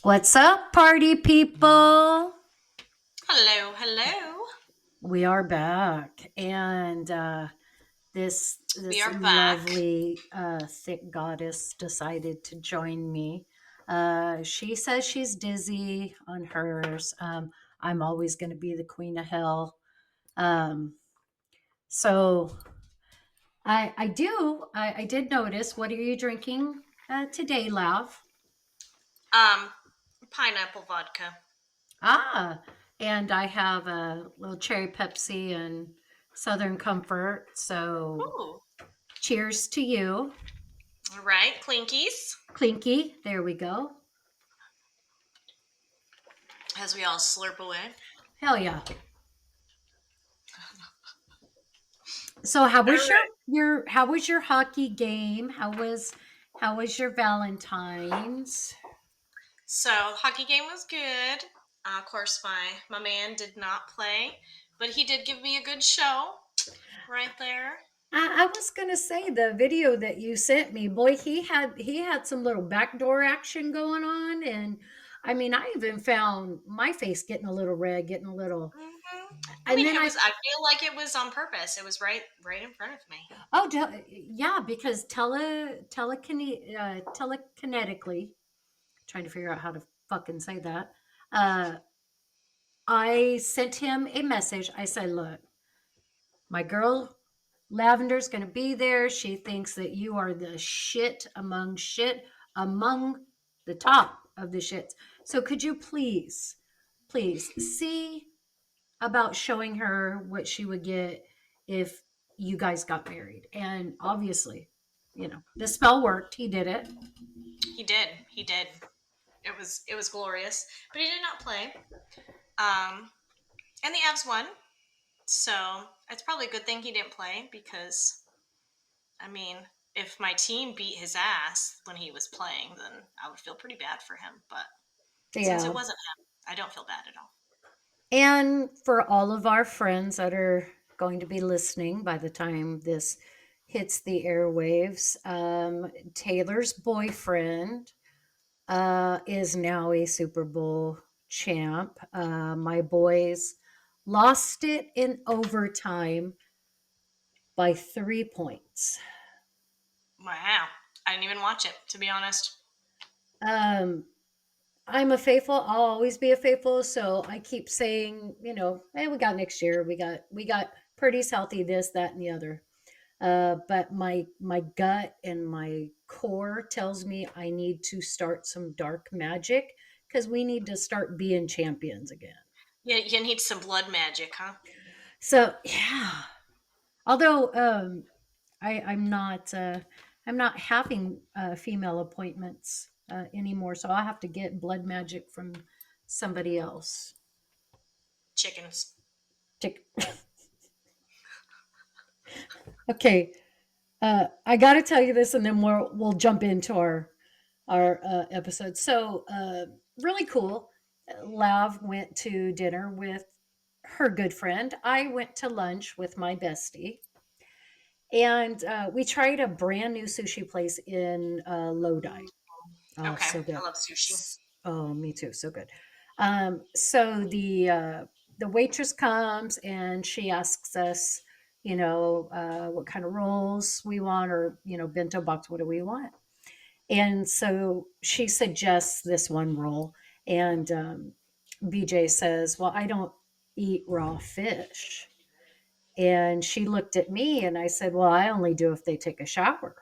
What's up, party people? Hello, hello. We are back, and this We this are back. lovely thick goddess decided to join me. She says she's dizzy on hers. I'm always going to be the queen of hell. Um, so I did notice. What are you drinking today, Lav? Um, Pineapple vodka. Ah, and I have a little cherry Pepsi and Southern Comfort. So Ooh. cheers to you. All right, Clinkies. Clinky, there we go. As we all slurp away. Hell yeah. So how All was right. your hockey game? How was your Valentine's? So hockey game was good. Of course, my man did not play, but he did give me a good show right there. I was gonna say the video that you sent me, boy, he had some little backdoor action going on, and I mean, I even found my face getting a little red, getting a little, I and mean, then it was. I feel like it was on purpose. It was right in front of me. yeah, because telekinetically, trying to figure out how to fucking say that. Uh, I sent him a message. I said, "Look, my girl Lavender's going to be there. She thinks that you are the shit, among the top of the shits. So could you please see about showing her what she would get if you guys got married?" And obviously, the spell worked. He did it. He did. He did. It was glorious, but he did not play. Um, and the Avs won. So it's probably a good thing he didn't play because, I mean, if my team beat his ass when he was playing, then I would feel pretty bad for him. But since it Yeah. wasn't him, I don't feel bad at all. And for all of our friends that are going to be listening by the time this hits the airwaves, Taylor's boyfriend is now a Super Bowl champ. My boys lost it in overtime by 3 points. Wow. I didn't even watch it, to be honest. Um, I'm a faithful. I'll always be a faithful. So I keep saying, hey, we got next year. We got Purdy's healthy. This, that, and the other. But my gut and my core tells me I need to start some dark magic because we need to start being champions again. Yeah, you need some blood magic, huh? So yeah. Although I'm not having female appointments anymore, so I'll have to get blood magic from somebody else. Chickens. Tick- Okay, I got to tell you this, and then we'll jump into our episode. So really cool. Lav went to dinner with her good friend. I went to lunch with my bestie, and we tried a brand new sushi place in Lodi. Mm, Oh, okay, so I good. love sushi. Oh, me too. So good. So the waitress comes and she asks us, what kind of rolls we want, or bento box. What do we want? And so she suggests this one roll, and BJ says, "Well, I don't eat raw fish." And she looked at me, and I said, "Well, I only do if they take a shower."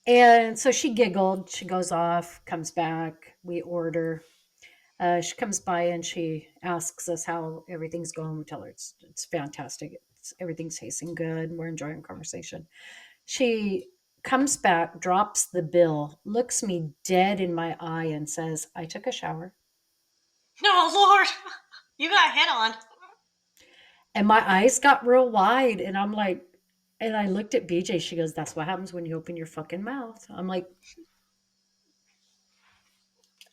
And so she giggled. She goes off, comes back. We order. She comes by and she asks us how everything's going. We tell her it's fantastic. Everything's tasting good. We're enjoying conversation. She comes back, drops the bill, looks me dead in my eye, and says, "I took a shower." No, Lord, you got hit on. And my eyes got real wide, and I'm like, and I looked at BJ. She goes, "That's what happens when you open your fucking mouth." I'm like,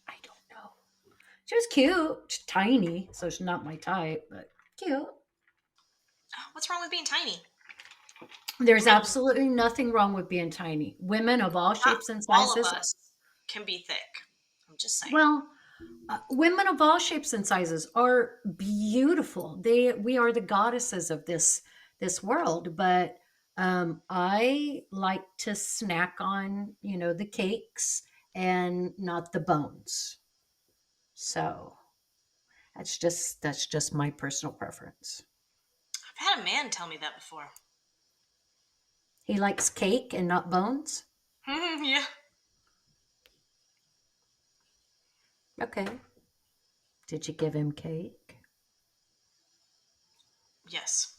I don't know. She was cute, she's tiny, so she's not my type, but cute. What's wrong with being tiny? I There's mean, absolutely nothing wrong with being tiny. Women of all not shapes and all of sizes us. can be thick. I'm just saying. Well, women of all shapes and sizes are beautiful. We are the goddesses of this world, but I like to snack on, the cakes and not the bones. So that's just my personal preference. I've had a man tell me that before. He likes cake and not bones. Yeah. Okay. Did you give him cake? Yes.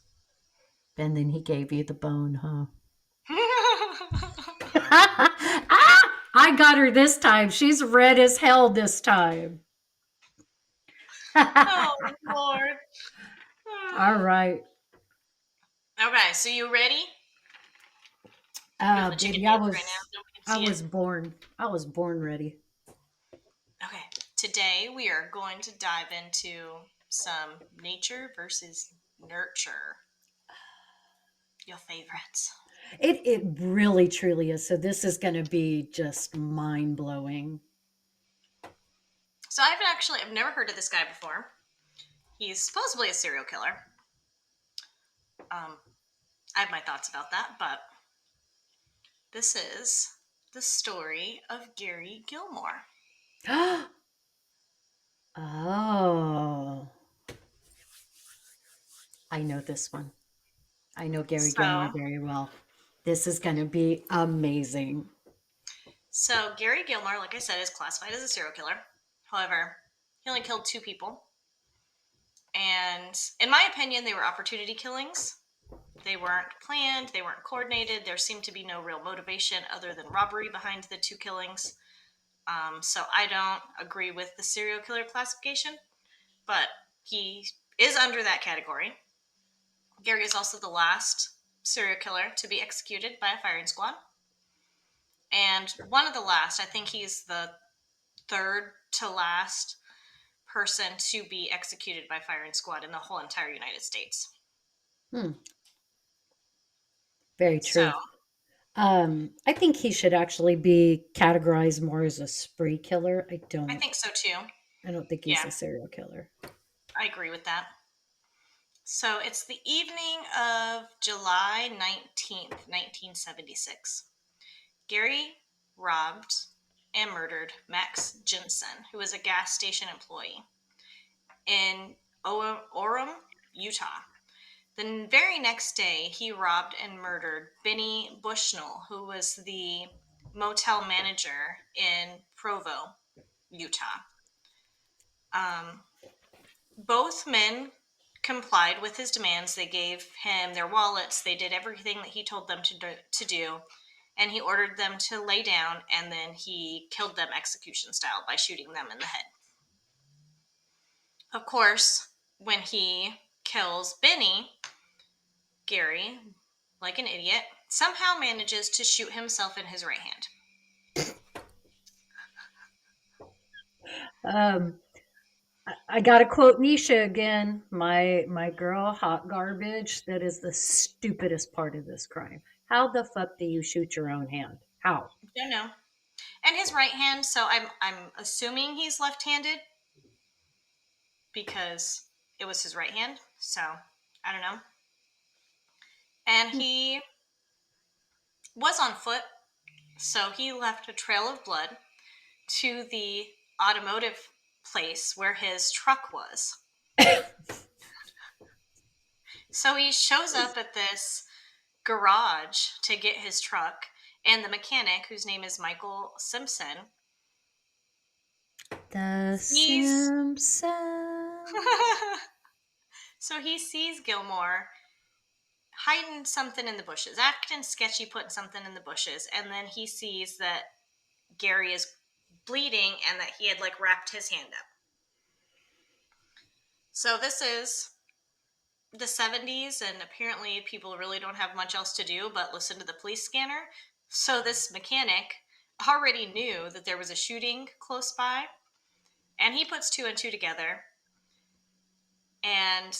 And then he gave you the bone, huh? Ah! I got her this time. She's red as hell this time. Oh Lord. All right. Okay, so you ready? I'm gonna let you get Baby, the answer right now. Nobody can I see it. was born. I was born ready. Okay. Today we are going to dive into some nature versus nurture. Your favorites. It really truly is. So this is going to be just mind blowing. So I've never heard of this guy before. He's supposedly a serial killer. Um, I have my thoughts about that, but this is the story of Gary Gilmore. Oh, I know this one. I know Gary Gilmore So, very well. This is going to be amazing. so Gary Gilmore, like I said, is classified as a serial killer. However, he only killed 2 people, and in my opinion, they were opportunity killings. They weren't planned. They weren't coordinated. There seemed to be no real motivation other than robbery behind the 2 killings. So I don't agree with the serial killer classification, but he is under that category. Gary is also the last serial killer to be executed by a firing squad. And one of the last, I think he's the third to last person to be executed by firing squad in the whole entire United States. Hmm, very So true. I think he should actually be categorized more as a spree killer. I I don't. think so too. I don't think he's Yeah, a serial killer. I agree with that. So it's the evening of July 19th, 1976. Gary robbed and murdered Max Jensen, who was a gas station employee in Orem, Utah. The very next day, he robbed and murdered Benny Bushnell, who was the motel manager in Provo, Utah. Um, both men complied with his demands. They gave him their wallets. They did everything that he told them to do. And he ordered them to lay down, and then he killed them execution style by shooting them in the head. Of course, when he kills Benny, Gary, like an idiot, somehow manages to shoot himself in his right hand. Um, I got to quote Nisha again. My girl, hot garbage. That is the stupidest part of this crime. How the fuck do you shoot your own hand? How? Don't know. And his right hand, so I'm assuming he's left-handed because it was his right hand. So I don't know. And he was on foot, so he left a trail of blood to the automotive place where his truck was. So he shows up at this garage to get his truck, and the mechanic, whose name is Michael Simpson, The sees. Simpsons. So he sees Gilmore hiding something in the bushes, acting sketchy, putting something in the bushes, and then he sees that Gary is bleeding and that he had like wrapped his hand up. So this is the 70s, and apparently people really don't have much else to do but listen to the police scanner. So this mechanic already knew that there was a shooting close by, and he puts 2 and 2 together and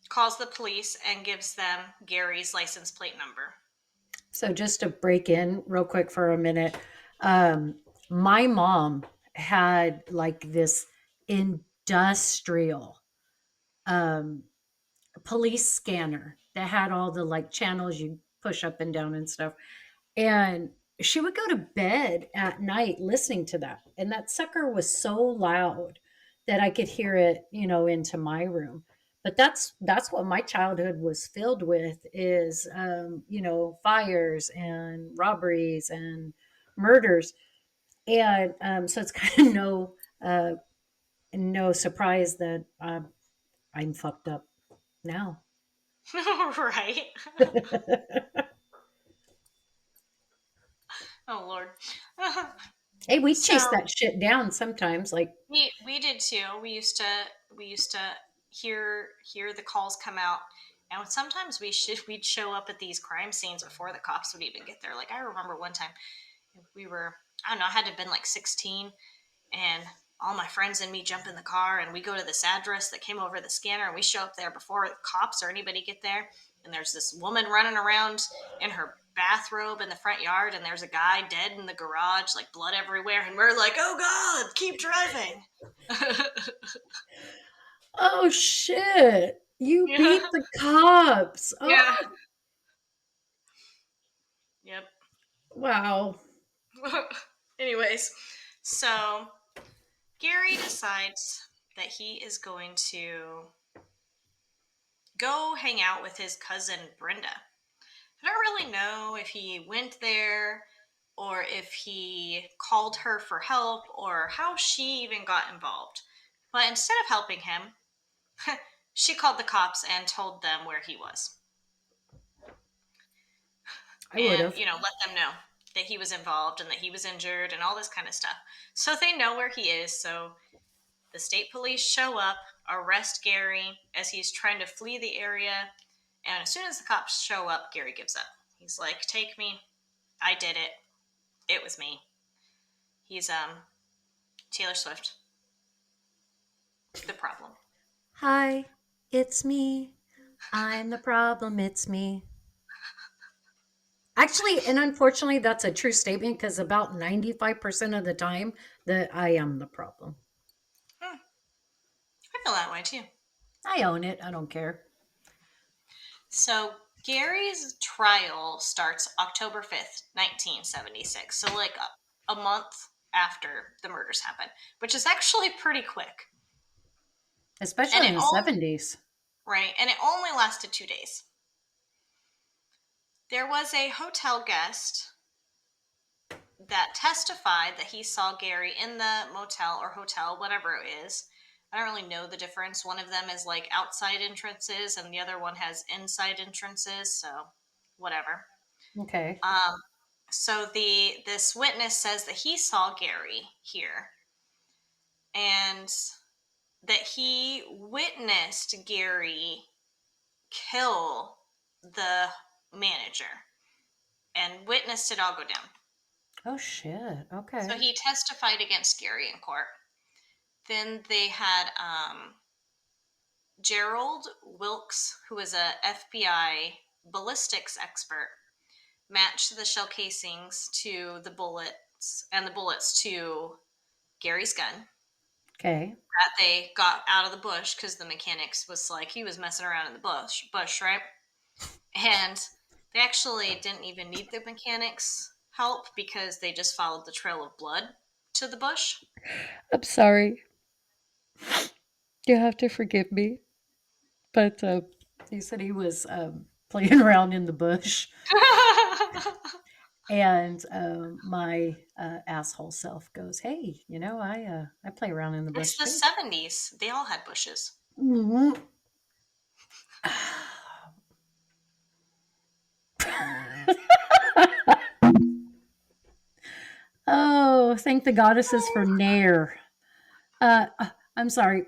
calls the police and gives them Gary's license plate number. So just to break in real quick for a minute, um, My mom had like this industrial um, police scanner that had all the like channels you push up and down and stuff. And she would go to bed at night listening to that. And that sucker was so loud that I could hear it, into my room. But that's what my childhood was filled with is fires and robberies and murders. And so it's kind of no surprise that I'm fucked up now. Right. Oh Lord. Hey, we So chase that shit down sometimes. Like, we did too. We used to hear the calls come out, and sometimes we'd show up at these crime scenes before the cops would even get there. Like I remember one time we were, I don't know, I had to have been like 16, and all my friends and me jump in the car and we go to this address that came over the scanner, and we show up there before the cops or anybody get there, and there's this woman running around in her bathrobe in the front yard, and there's a guy dead in the garage, like blood everywhere, and we're like, oh God, keep driving. oh shit, you Yeah. beat the cops. Yeah. Oh, Yep. wow. Anyways, so Gary decides that he is going to go hang out with his cousin Brenda. I don't really know if he went there or if he called her for help or how she even got involved. But instead of helping him, she called the cops and told them where he was. I would And, have. let them know that he was involved and that he was injured and all this kind of stuff. So they know where he is. So the state police show up, arrest Gary as he's trying to flee the area. And as soon as the cops show up, Gary gives up. He's like, take me. I did it. It was me. He's Taylor Swift, the problem. Hi, it's me. I'm the problem. It's me. Actually, and unfortunately, that's a true statement because about 95% of the time that I am the problem. Hmm, I feel that way too. I own it. I don't care. So Gary's trial starts October 5th, 1976. So like a month after the murders happen, which is actually pretty quick. And Especially it in the all 70s. right, and it only lasted 2 days. There was a hotel guest that testified that he saw Gary in the motel or hotel, whatever it is. I don't really know the difference. One of them is like outside entrances, and the other one has inside entrances. So, whatever. Okay. Um, so this witness says that he saw Gary here, and that he witnessed Gary kill the manager and witnessed it all go down. Oh, shit. So Okay. he testified against Gary in court. Then they had Gerald Wilkes, who is a FBI ballistics expert, match the shell casings to the bullets and the bullets to Gary's gun Okay. that they got out of the bush because the mechanics was like he was messing around in the bush, right? And they actually didn't even need the mechanics help because they just followed the trail of blood to the bush. I'm sorry. You have to forgive me. But he said he was playing around in the bush. And my asshole self goes, "Hey, I play around in the It's bush the too." 70s. They all had bushes. Mhm. Oh, thank the goddesses for Nair. I'm sorry.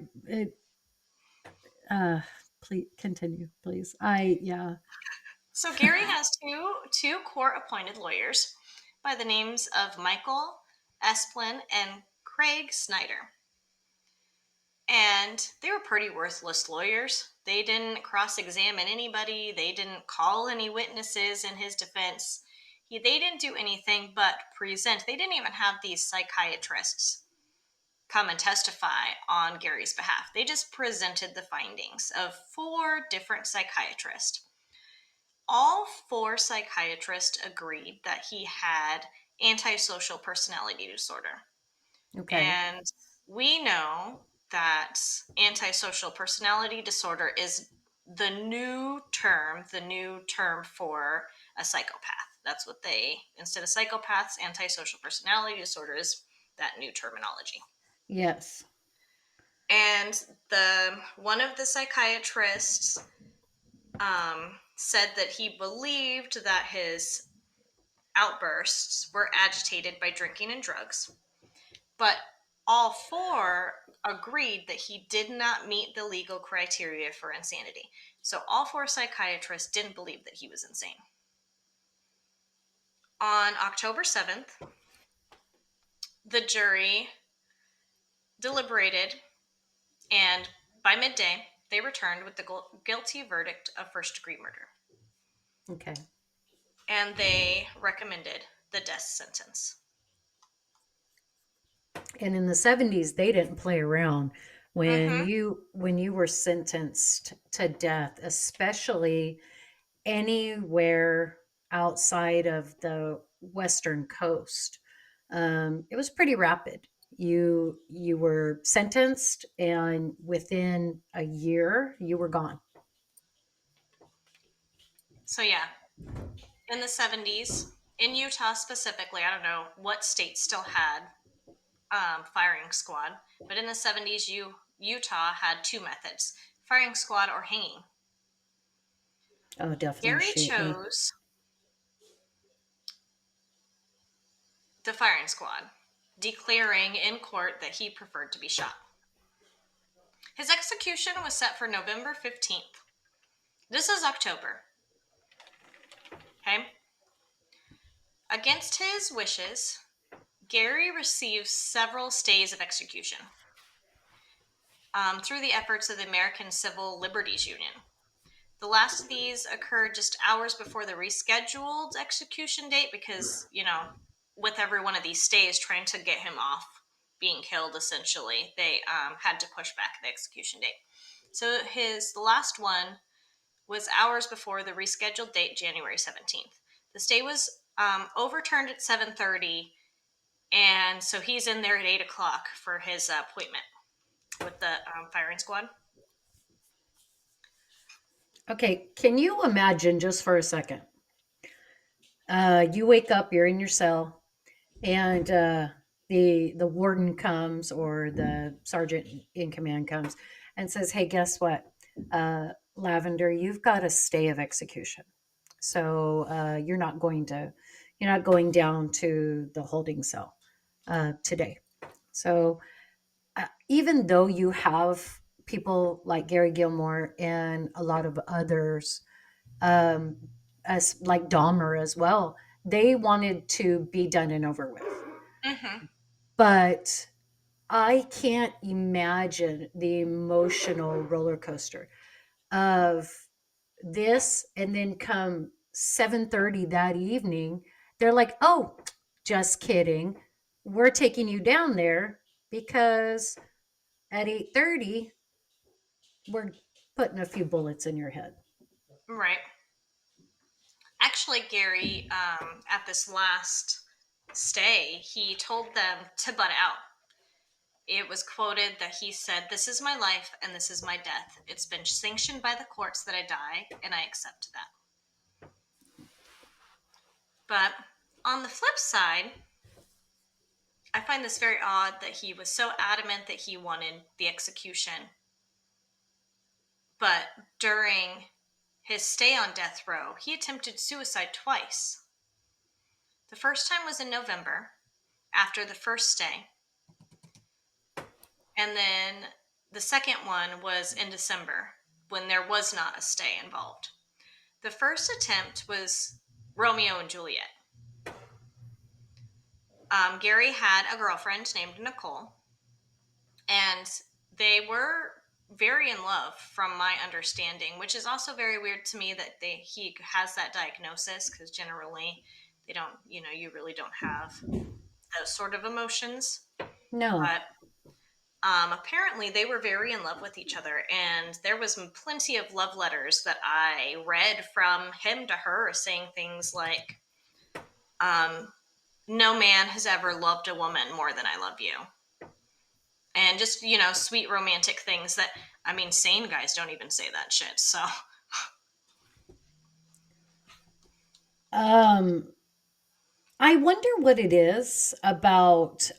Uh, please continue, please. Yeah. So Gary has two court appointed lawyers by the names of Michael Esplin and Craig Snyder. And they were pretty worthless lawyers. They didn't cross examine anybody, they didn't call any witnesses in his defense. they didn't do anything but present. They didn't even have these psychiatrists come and testify on Gary's behalf. They just presented the findings of 4 different psychiatrists. All 4 psychiatrists agreed that he had antisocial personality disorder. Okay. And we know that antisocial personality disorder is the new term for a psychopath. That's what they, instead of psychopaths, antisocial personality disorder is that new terminology. Yes. And the one of the psychiatrists said that he believed that his outbursts were agitated by drinking and drugs, but all 4 agreed that he did not meet the legal criteria for insanity. So all 4 psychiatrists didn't believe that he was insane. On October 7th, the jury deliberated, and by midday, they returned with the guilty verdict of first-degree murder. Okay. And they recommended the death sentence. And in the 70s, they didn't play around Mm-hmm. when you were sentenced to death, especially anywhere outside of the western coast. It was pretty rapid. You were sentenced, and within a year, you were gone. So yeah, in the 70s, in Utah specifically, I don't know what state still had firing squad, but in the 70s, Utah had 2 methods: firing squad or hanging. Oh, definitely Gary shoot me. chose the firing squad, declaring in court that he preferred to be shot. His execution was set for November 15th. This is October. Okay? Against his wishes, Gary received several stays of execution through the efforts of the American Civil Liberties Union. The last of these occurred just hours before the rescheduled execution date because, with every one of these stays trying to get him off being killed, essentially, they had to push back the execution date. So the last one was hours before the rescheduled date, January 17th. The stay was overturned at 7:30, and so he's in there at 8 o'clock for his appointment with the firing squad. Okay, can you imagine just for a second? You wake up, you're in your cell, and the warden comes, or the sergeant in command comes and says, "Hey, guess what, Lavender, you've got a stay of execution, so you're not going down to the holding cell today." So even though you have people like Gary Gilmore and a lot of others, um, as like Dahmer as well, they wanted to be done and over with. Mm-hmm. But I can't imagine the emotional roller coaster of this, and then come 7:30 that evening, they're like, "Oh, just kidding. We're taking you down there because at 8:30 we're putting a few bullets in your head." Right. Actually, Gary, at this last stay, he told them to butt out. It was quoted that he said, "This is my life and this is my death. It's been sanctioned by the courts that I die, and I accept that." But on the flip side, I find this very odd that he was so adamant that he wanted the execution. But during his stay on death row, he attempted suicide twice. The first time was in November, after the first stay. And then the second one was in December, when there was not a stay involved. The first attempt was Romeo and Juliet. Gary had a girlfriend named Nicole, and they were very in love, from my understanding, which is also very weird to me that he has that diagnosis, because generally They don't, you really don't have those sort of emotions. No. But apparently, they were very in love with each other, and there was plenty of love letters that I read from him to her, saying things like, um, "No man has ever loved a woman more than I love you," and just sweet romantic things that, I mean, sane guys don't even say that shit. So, Um, I wonder what it is about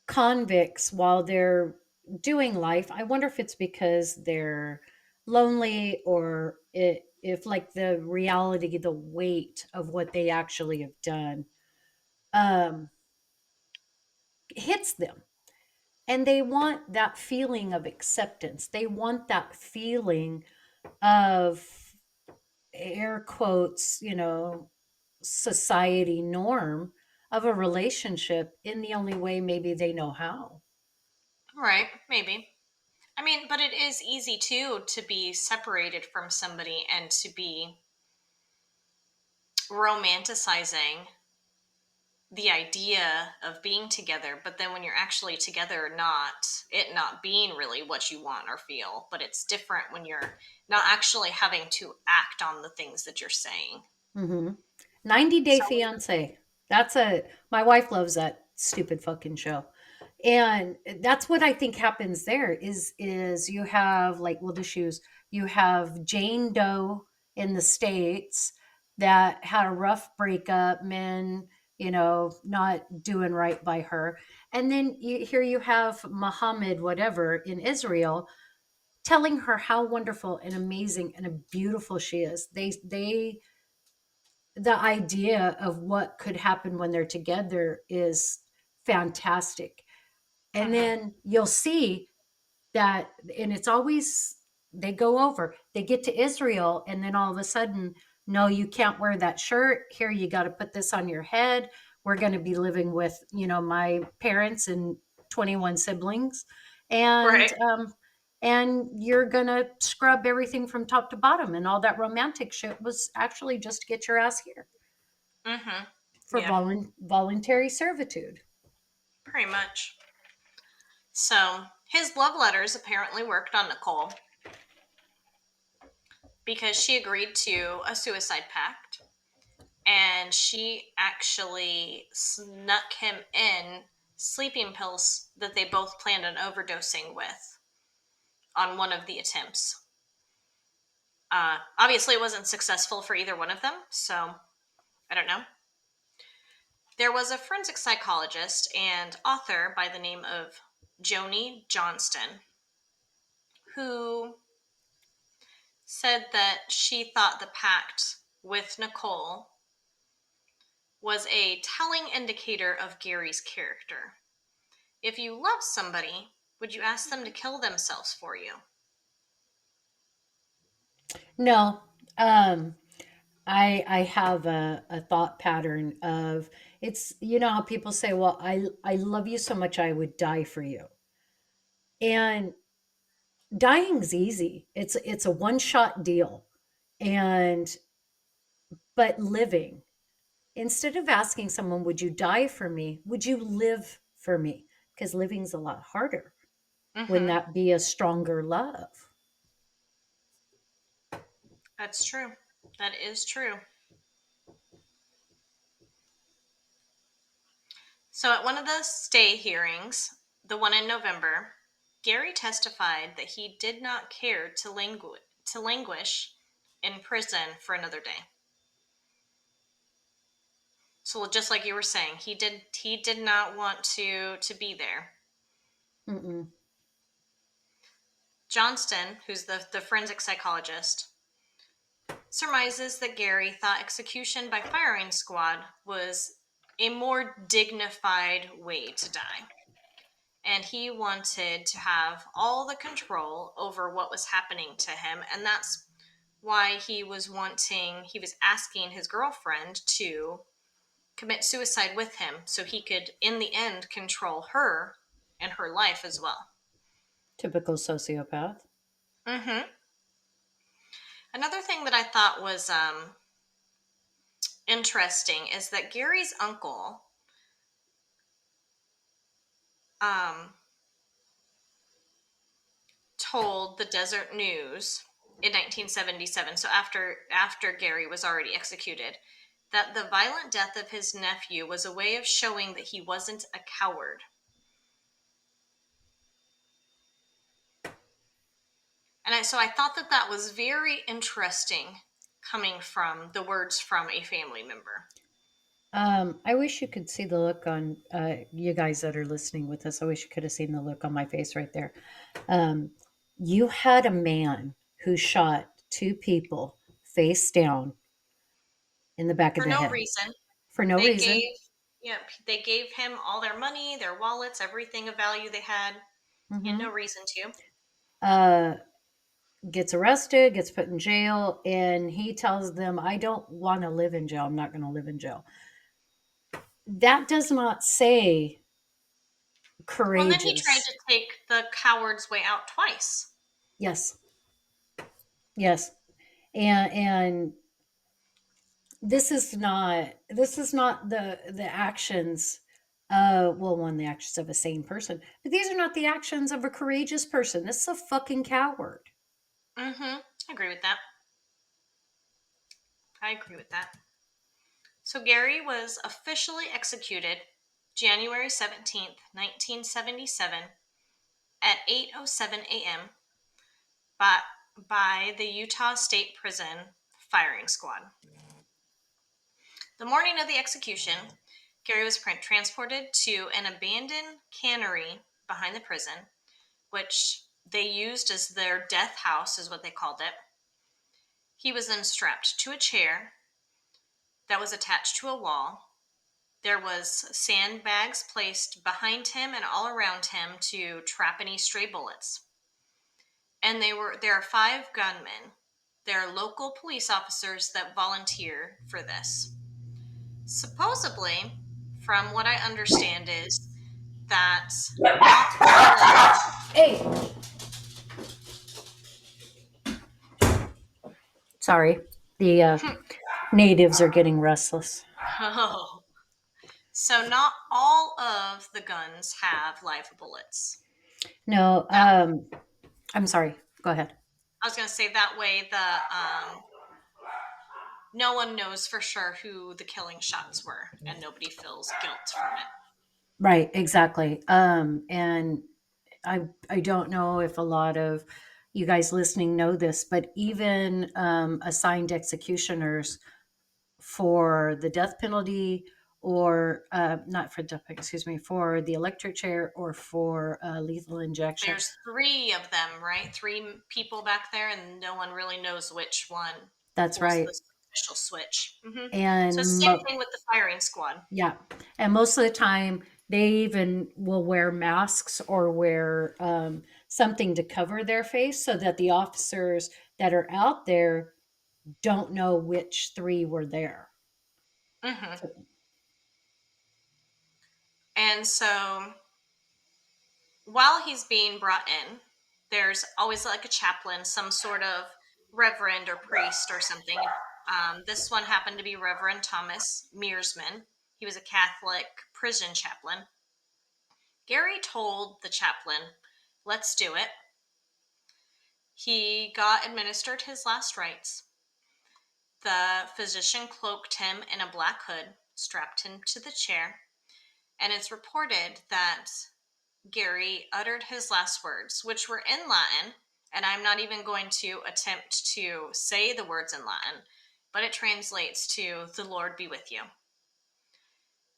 convicts while they're doing life. I wonder if it's because they're lonely or if like the reality, the weight of what they actually have done um, hits them. And they want that feeling of acceptance. They want that feeling of air quotes, society norm of a relationship in the only way maybe they know how. right, maybe. I mean, but it is easy too to be separated from somebody and to be romanticizing the idea of being together, but then when you're actually together, not being really what you want or feel. But it's different when you're not actually having to act on the things that you're saying. Hmm. 90 Day So, Fiance. That's a My wife loves that stupid fucking show. And that's what I think happens there is you have like well the shoes, you have Jane Doe in the States that had a rough breakup, men, not doing right by her. And then here you have Muhammad whatever in Israel telling her how wonderful and amazing and beautiful she is. They the idea of what could happen when they're together is fantastic. And mhm, then you'll see that, and it's always they go over, they get to Israel, and then all of a sudden, no, you can't wear that shirt. Here, you got to put this on your head. We're going to be living with, my parents and 21 siblings, and right, you're gonna scrub everything from top to bottom, and all that romantic shit was actually just to get your ass here for yeah, voluntary servitude. pretty much. So his love letters apparently worked on Nicole because she agreed to a suicide pact, and she actually snuck him in sleeping pills that they both planned on overdosing with on one of the attempts. Obviously, it wasn't successful for either one of them, so I don't know. There was a forensic psychologist and author by the name of Joni Johnston who said that she thought the pact with Nicole was a telling indicator of Gary's character. If you love somebody, would you ask them to kill themselves for you? No, I have a thought pattern of it's how people say, well, I love you so much I would die for you. And dying's easy. It's a one-shot deal. And but living, instead of asking someone, would you die for me? Would you live for me? Because living's a lot harder. Wouldn't Mm-hmm. that be a stronger love? That's true. That is true. So, at one of the stay hearings, the one in November, Gary testified that he did not care to languish in prison for another day. So, just like you were saying, he did not want to be there. Mm-mm. Johnston, who's the forensic psychologist, surmises that Gary thought execution by firing squad was a more dignified way to die. And he wanted to have all the control over what was happening to him. And that's why he was asking his girlfriend to commit suicide with him so he could, in the end, control her and her life as well. Typical sociopath. Hmm. Another thing that I thought was interesting is that Gary's uncle um, told the Desert News in 1977, so after Gary was already executed, that the violent death of his nephew was a way of showing that he wasn't a coward. So I thought that that was very interesting coming from the words from a family member. I wish you could see the look on you guys that are listening with us. I wish you could have seen the look on my face right there. Um, you had a man who shot two people face down in the back of For the no head reason. for no They reason. gave Yep, they gave him all their money, their wallets, everything of value they had. He had no Hmm. reason to. Uh, Gets arrested, gets put in jail, and he tells them, "I don't want to live in jail. I'm not going to live in jail." That does not say Well, and then he tried courageous. to take the coward's way out twice. Yes, yes, and this is not the actions. Well, one, the actions of a sane person, but these are not the actions of a courageous person. This is a fucking coward. Mm-hmm. I agree with that. I agree with that. So Gary was officially executed January 17th, 1977 at 8:07 a.m. by, by the Utah State Prison firing squad. The morning of the execution, Gary was transported to an abandoned cannery behind the prison, which they used as their death house, is what they called it. He was then strapped to a chair that was attached to a wall. There was sandbags placed behind him and all around him to trap any stray bullets. And there are 5 gunmen. There are local police officers that volunteer for this. Supposedly, from what I understand, is that not all of Hey, sorry, the natives are getting restless. oh, so not all of the guns have live bullets. No, That I'm sorry. Go ahead. I was going to say that way the no one knows for sure who the killing shots were, and nobody feels guilt from it. Right, exactly. And I don't know if a lot of you guys listening know this, but even assigned executioners for the death penalty, or not for death, excuse me, for the electric chair or for lethal injection. There's 3 of them, right? 3 people back there, and no one really knows which one That's pulls right. the official switch. So And it's the same thing with the firing squad. yeah, and most of the time they even will wear masks or wear something to cover their face so that the officers that are out there don't know which three were there. hmm So, And so while he's being brought in, there's always like a chaplain, some sort of reverend or priest or something. This one happened to be Reverend Thomas Mearsman. He was a Catholic prison chaplain. Gary told the chaplain, "Let's do it." He got administered his last rites. The physician cloaked him in a black hood, strapped him to the chair, and it's reported that Gary uttered his last words, which were in Latin, and I'm not even going to attempt to say the words in Latin, but it translates to "The Lord be with you."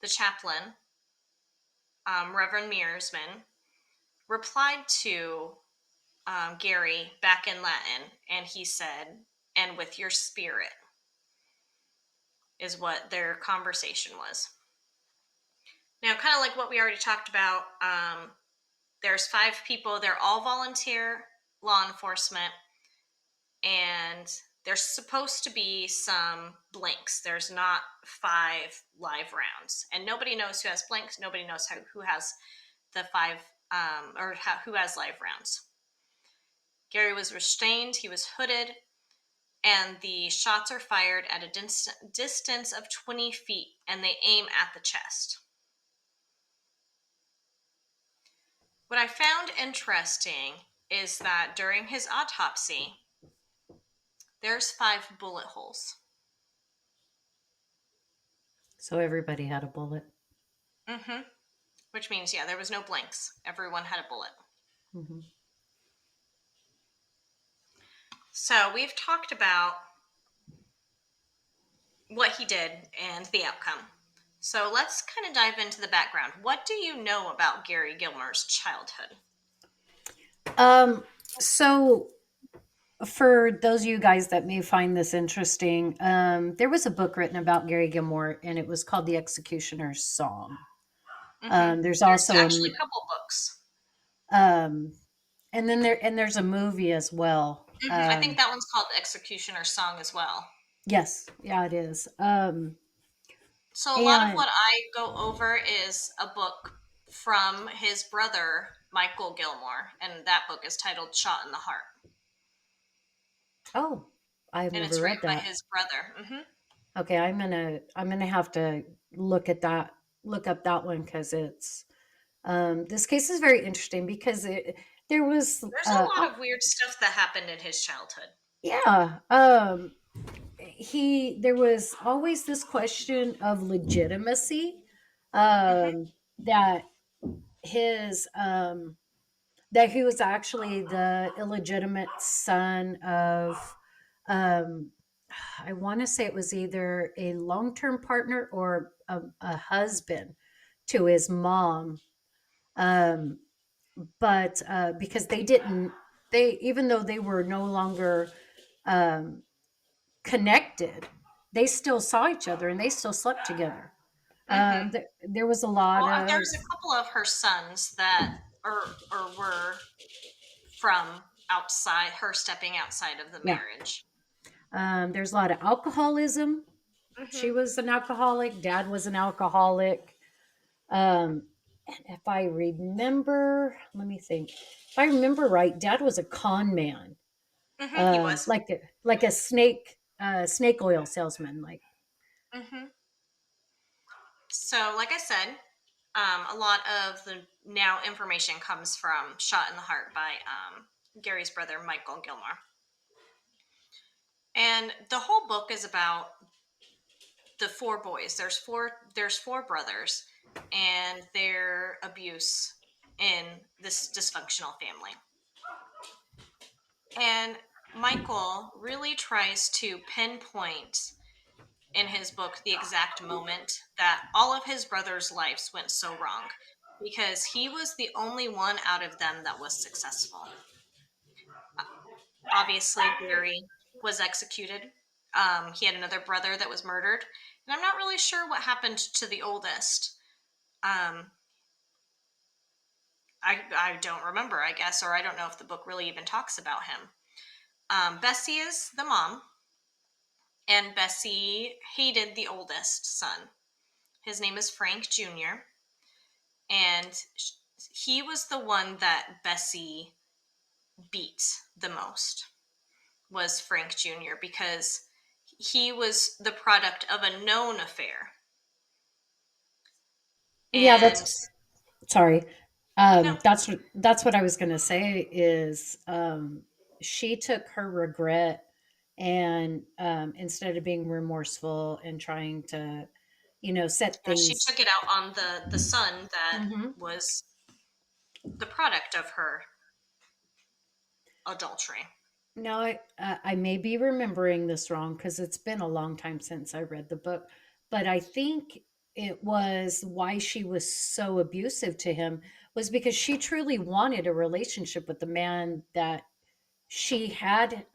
The chaplain, Reverend Mearsman, replied to Gary back in Latin, and he said, "And with your spirit," is what their conversation was. Now, kind of like what we already talked about, there's 5 people. They're all volunteer law enforcement, and there's supposed to be some blanks. There's not 5 live rounds, and nobody knows who has blanks. Nobody knows who has the 5 who has live rounds. Gary was restrained. He was hooded. and the shots are fired at a distance of 20 feet, and they aim at the chest. What I found interesting is that during his autopsy, there's 5 bullet holes. So everybody had a bullet. Mm-hmm. Which means, yeah, there was no blanks. Everyone had a bullet. Hmm. So we've talked about what he did and the outcome. So let's kind of dive into the background. What do you know about Gary Gilmore's childhood? Um, so for those of you guys that may find this interesting, there was a book written about Gary Gilmore, and it was called The Executioner's Song. Mm-hmm. There's There's also actually a couple books. um, and then there's a movie as well. Mm-hmm. I think that one's called Executioner Song as well. Yes, yeah, it is. So a lot of And what I go over is a book from his brother, Michael Gilmore, and that book is titled Shot in the Heart. oh, I've And never it's read written by that. his brother. Mm-hmm. Okay, I'm gonna have to look at that, look up that one because it's this case is very interesting because there was There's a lot of weird stuff that happened in his childhood. yeah, there was always this question of legitimacy, Mm-hmm. that his that he was actually the illegitimate son of um I want to say it was either a long-term partner or a husband to his mom. Um, but because they didn't, they even though they were no longer um, connected, they still saw each other and they still slept together. Mm-hmm. There was a lot Well, of there's a couple of her sons that were from outside her stepping outside of the yeah. marriage. There's a lot of alcoholism. She Mm-hmm. was an alcoholic. Dad was an alcoholic. Um, and if I remember, let me think. If I remember right, Dad was a con man, Mm-hmm. He was. like a snake oil salesman. Like, Mm-hmm. So, like I said, a lot of the now information comes from "Shot in the Heart" by Gary's brother Michael Gilmore, and the whole book is about the 4 boys. There's four brothers and their abuse in this dysfunctional family. And Michael really tries to pinpoint in his book the exact moment that all of his brothers' lives went so wrong because he was the only one out of them that was successful. Obviously, Gary was executed. He had another brother that was murdered. And I'm not really sure what happened to the oldest. Um, I don't remember, I guess, or I don't know if the book really even talks about him. Bessie is the mom, and Bessie hated the oldest son. His name is Frank Jr., and he was the one that Bessie beat the most, was Frank Jr., because he was the product of a known affair. yeah, And that's sorry. no, That's what I was going to say is she took her regret and instead of being remorseful and trying to, set she things. took it out on the son that Mhm. was the product of her adultery. Now, I may be remembering this wrong because it's been a long time since I read the book, but I think it was why she was so abusive to him was because she truly wanted a relationship with the man that she had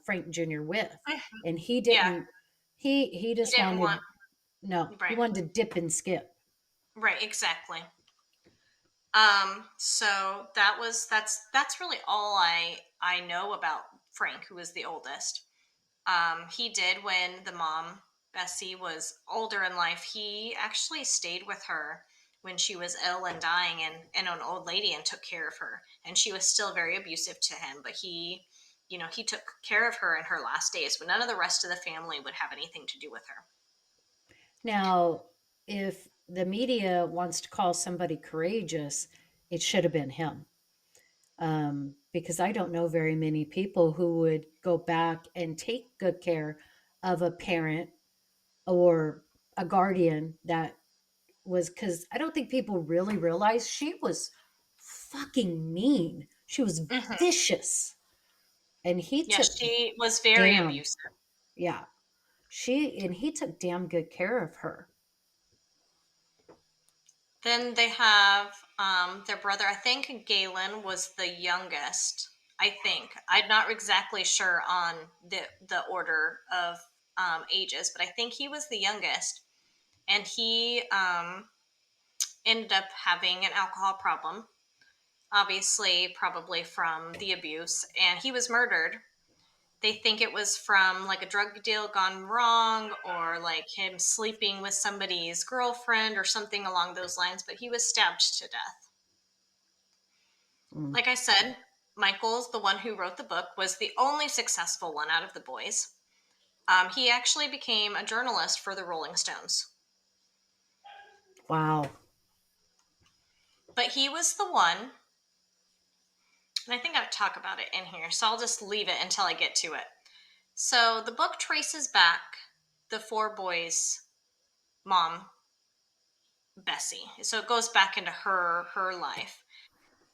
Frank Jr. with, and he Yeah, didn't. He he just didn't want. wanted no. He Right, wanted to dip and skip. right, exactly. So that's really all I know about Frank, who was the oldest. He did when the mom, Bessie, was older in life. He actually stayed with her when she was ill and dying, and an old lady, and took care of her. And she was still very abusive to him, but he he took care of her in her last days when none of the rest of the family would have anything to do with her. Now, if the media wants to call somebody courageous, it should have been him. Because I don't know very many people who would go back and take good care of a parent or a guardian that was, because I don't think people really realize she was fucking mean. She was Hmm. vicious. And he Yeah, took she was very damn, abusive. yeah, he took damn good care of her. Then they have their brother. I think Galen was the youngest. I think I'm not exactly sure on the order of ages, but I think he was the youngest, and he ended up having an alcohol problem. Obviously, probably from the abuse, and he was murdered. They think it was from like a drug deal gone wrong, or like him sleeping with somebody's girlfriend or something along those lines, but he was stabbed to death. Mm, Like I said, Michael's the one who wrote the book, was the only successful one out of the boys. He actually became a journalist for the Rolling Stones. wow. But he was the one, and I think I've talked about it in here, so I'll just leave it until I get to it. So the book traces back the four boys' mom, Bessie. So it goes back into her life.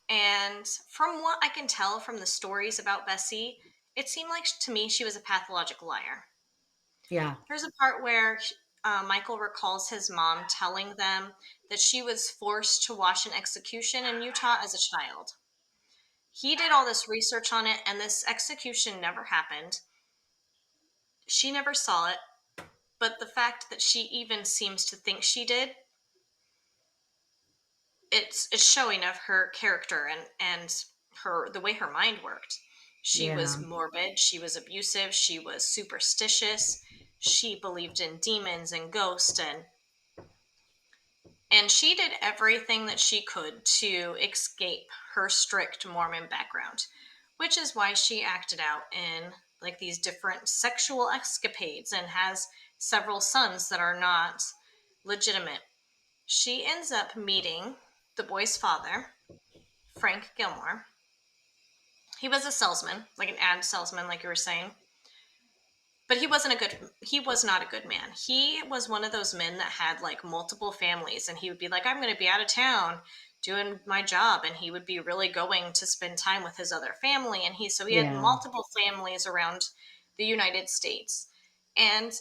And from what I can tell from the stories about Bessie, it seemed like to me she was a pathological liar. Yeah. There's a part where Michael recalls his mom telling them that she was forced to watch an execution in Utah as a child. He did all this research on it, and this execution never happened. She never saw it, but the fact that she even seems to think she did, it's showing of her character and her the way her mind worked. She was Yeah. morbid, she was abusive, she was superstitious, she believed in demons and ghosts, and she did everything that she could to escape her strict Mormon background, which is why she acted out in like these different sexual escapades and has several sons that are not legitimate. She ends up meeting the boy's father, Frank Gilmore. He was a salesman, like an ad salesman, like you were saying. But he was not a good man. He was one of those men that had like multiple families, and he would be like, I'm going to be out of town doing my job, and he would be really going to spend time with his other family, and he had Yeah. multiple families around the United States. And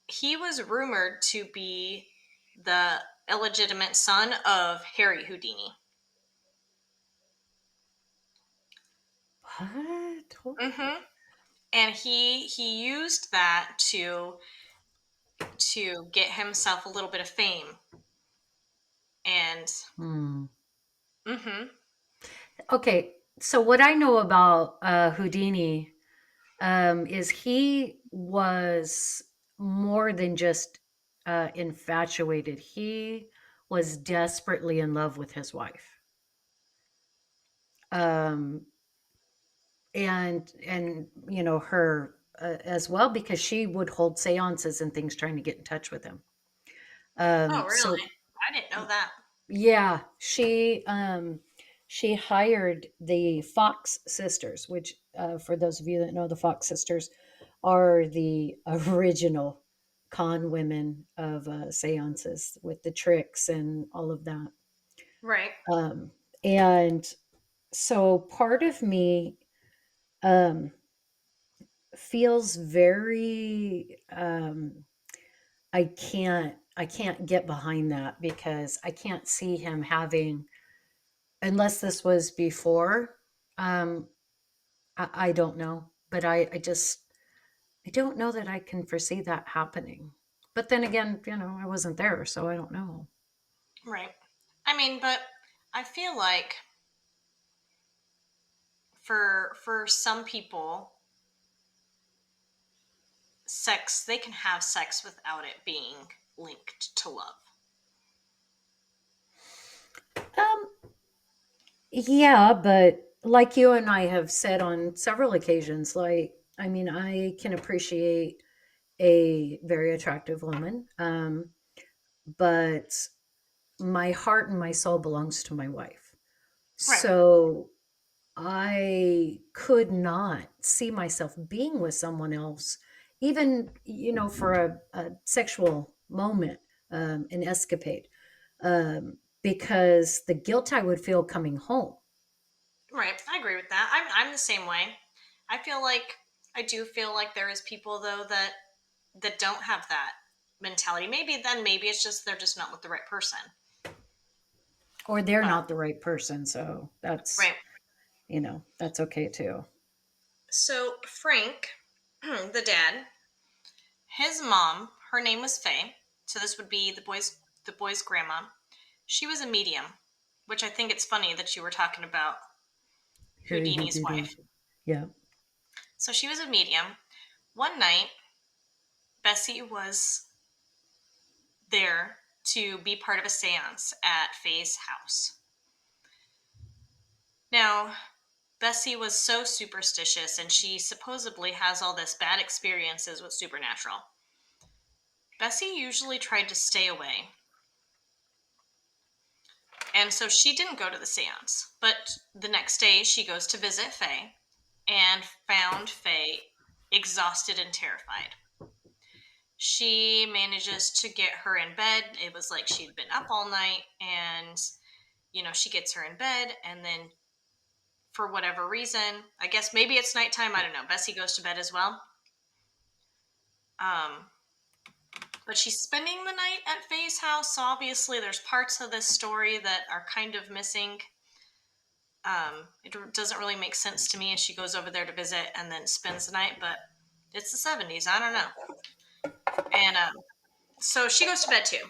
he was rumored to be the illegitimate son of Harry Houdini. What? Hmm. And he used that to get himself a little bit of fame. And Hmm. hmm Okay. So what I know about Houdini is he was more than just infatuated. He was desperately in love with his wife. Um, and her as well, because she would hold seances and things trying to get in touch with him. Oh, So really? I didn't know that. yeah, she hired the Fox sisters, which for those of you that know, the Fox sisters are the original con women of seances with the tricks and all of that. Right. Um, and so part of me um, feels very I can't get behind that, because I can't see him having, unless this was before. um I don't know, but I don't know that I can foresee that happening. But then again, I wasn't there, so I don't know. Right. I mean, but I feel like for some people, sex they can have sex without it being linked to love. Yeah, but like you and I have said on several occasions, like, I mean, I can appreciate a very attractive woman, but my heart and my soul belongs to my wife. Right. So I could not see myself being with someone else, even, for a sexual moment, an escapade, because the guilt I would feel coming home. Right. I agree with that. I'm the same way. I do feel like there is people though that don't have that mentality. Maybe it's just they're just not with the right person. Or they're But not the right person. So right. that's okay too. So Frank, the dad, his mom, her name was Faye. So this would be the boy's grandma. She was a medium, which I think it's funny that you were talking about Harry Houdini's Houdini. wife. Yeah. So she was a medium. One night, Bessie was there to be part of a seance at Faye's house. Now, Bessie was so superstitious and she supposedly has all this bad experiences with supernatural. Bessie usually tried to stay away. And so she didn't go to the seance. But the next day she goes to visit Faye and found Faye exhausted and terrified. She manages to get her in bed. It was like she'd been up all night and she gets her in bed and then for whatever reason, I guess maybe it's nighttime, I don't know. Bessie goes to bed as well. Um but she's spending the night at Faye's house, so obviously there's parts of this story that are kind of missing. It doesn't really make sense to me as she goes over there to visit and then spends the night, but it's the 70s. I don't know. And so she goes to bed too.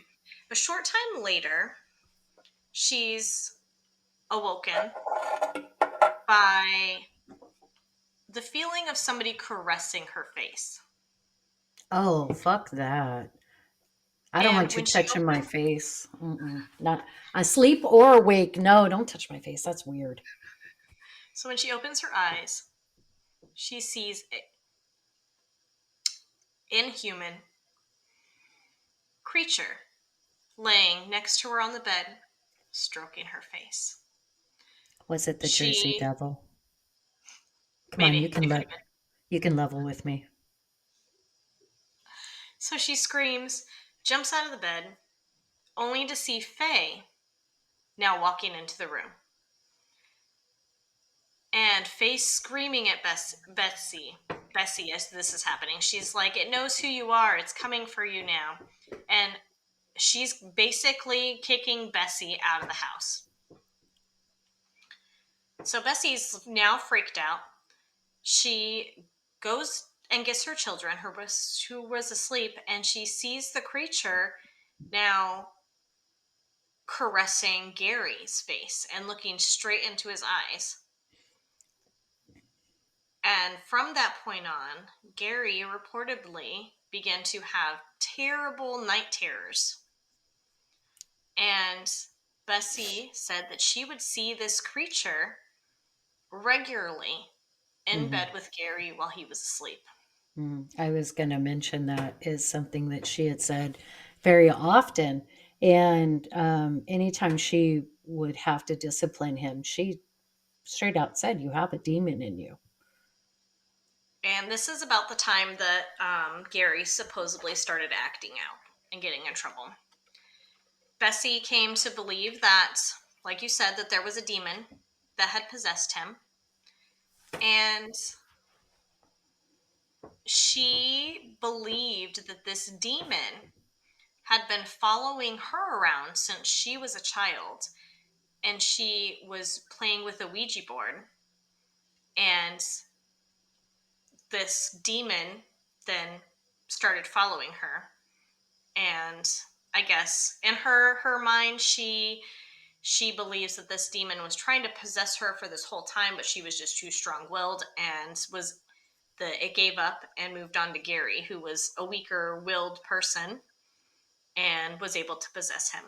A short time later, she's awoken by the feeling of somebody caressing her face. Oh, fuck that. I don't And want you when she touching my opens, face. Mm-mm. Not asleep or awake. No, don't touch my face. That's weird. so when she opens her eyes, she sees an inhuman creature laying next to her on the bed, stroking her face. Was it the Jersey She Devil? Come on, maybe it could have been. you can level with me. So she screams, jumps out of the bed, only to see Faye now walking into the room. And Faye screaming at Bessie as this is happening. She's like, it knows who you are. It's coming for you now. And she's basically kicking Bessie out of the house. So Bessie's now freaked out. She goes and gets her children, who was asleep, and she sees the creature now caressing Gary's face and looking straight into his eyes. And from that point on, Gary reportedly began to have terrible night terrors. And Bessie said that she would see this creature regularly in Hmm. bed with Gary while he was asleep. I was going to mention that is something that she had said very often. And anytime she would have to discipline him, she straight out said, "You have a demon in you." And this is about the time that Gary supposedly started acting out and getting in trouble. Bessie came to believe that, like you said, that there was a demon that had possessed him. And she believed that this demon had been following her around since she was a child. And she was playing with a Ouija board. And this demon then started following her. And I guess in her mind, she believes that this demon was trying to possess her for this whole time, but she was just too strong-willed and it gave up and moved on to Gary, who was a weaker willed person and was able to possess him.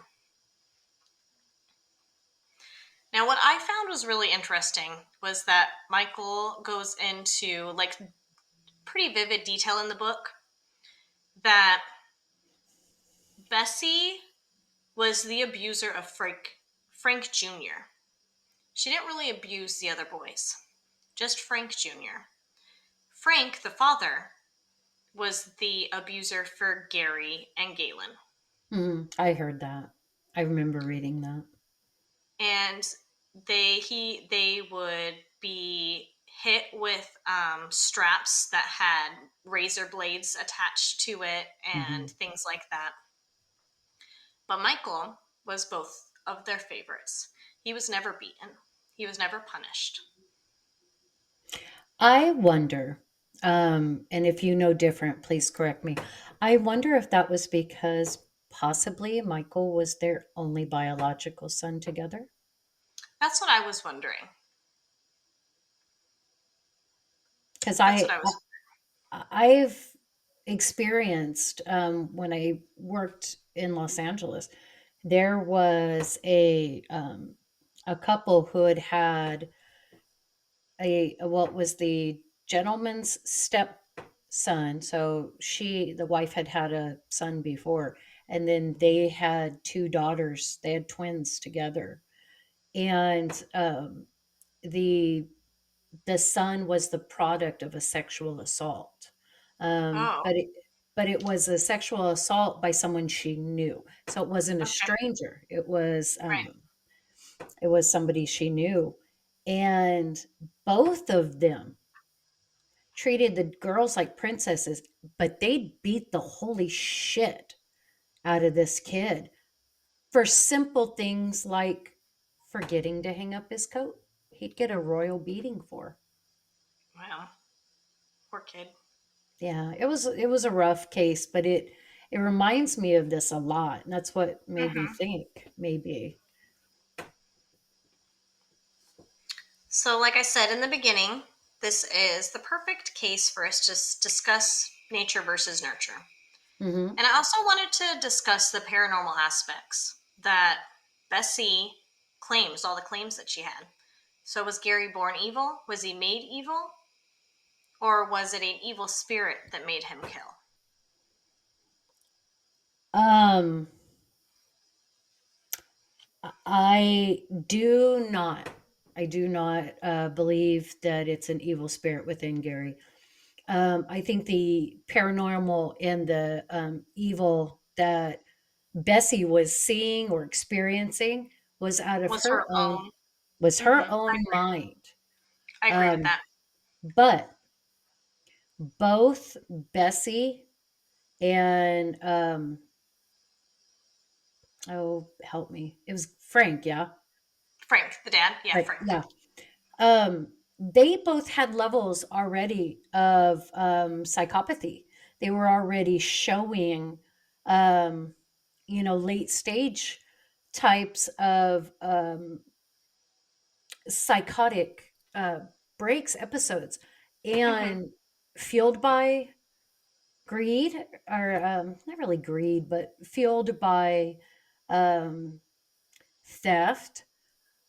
Now, what I found was really interesting was that Michael goes into like pretty vivid detail in the book that Bessie was the abuser of Frank Jr. She didn't really abuse the other boys, just Frank Jr. Frank, the father, was the abuser for Gary and Galen. I heard that. I remember reading that. And they would be hit with straps that had razor blades attached to it and Mhm. things like that. But Michael was both of their favorites. He was never beaten. He was never punished. I wonder, and if you know different, please correct me. I wonder if that was because possibly Michael was their only biological son together. That's what I was wondering. Because That's what I was. I've experienced when I worked in Los Angeles, there was a couple who had had a what was the gentleman's stepson. So the wife had had a son before, and then they had two daughters. They had twins together, and the the son was the product of a sexual assault. Um, Oh, but it but it was a sexual assault by someone she knew. So it wasn't a okay, stranger. right. It was somebody she knew. And both of them treated the girls like princesses, but they beat the holy shit out of this kid for simple things like forgetting to hang up his coat. He'd get a royal beating for. Well, poor kid. Yeah, it was a rough case, but it reminds me of this a lot, and that's what made me Hmm. think maybe. So, like I said in the beginning, this is the perfect case for us to discuss nature versus nurture. Mhm. And I also wanted to discuss the paranormal aspects that Bessie claims, all the claims that she had. So, was Gary born evil? Was he made evil? Or was it an evil spirit that made him kill? Um, I do not I do not, believe that it's an evil spirit within Gary. I think the paranormal and the, evil that Bessie was seeing or experiencing was out of Was her own. her Hmm. own mind. I agree with Um, that. but both Bessie and, oh, help me. It was Frank, yeah? Frank, the dad? Yeah, Right, Frank. yeah. They both had levels already of, psychopathy. They were already showing, um, late stage types of, psychotic, breaks, episodes, Hmm. and fueled by greed, or, not really greed, but fueled by, um, theft,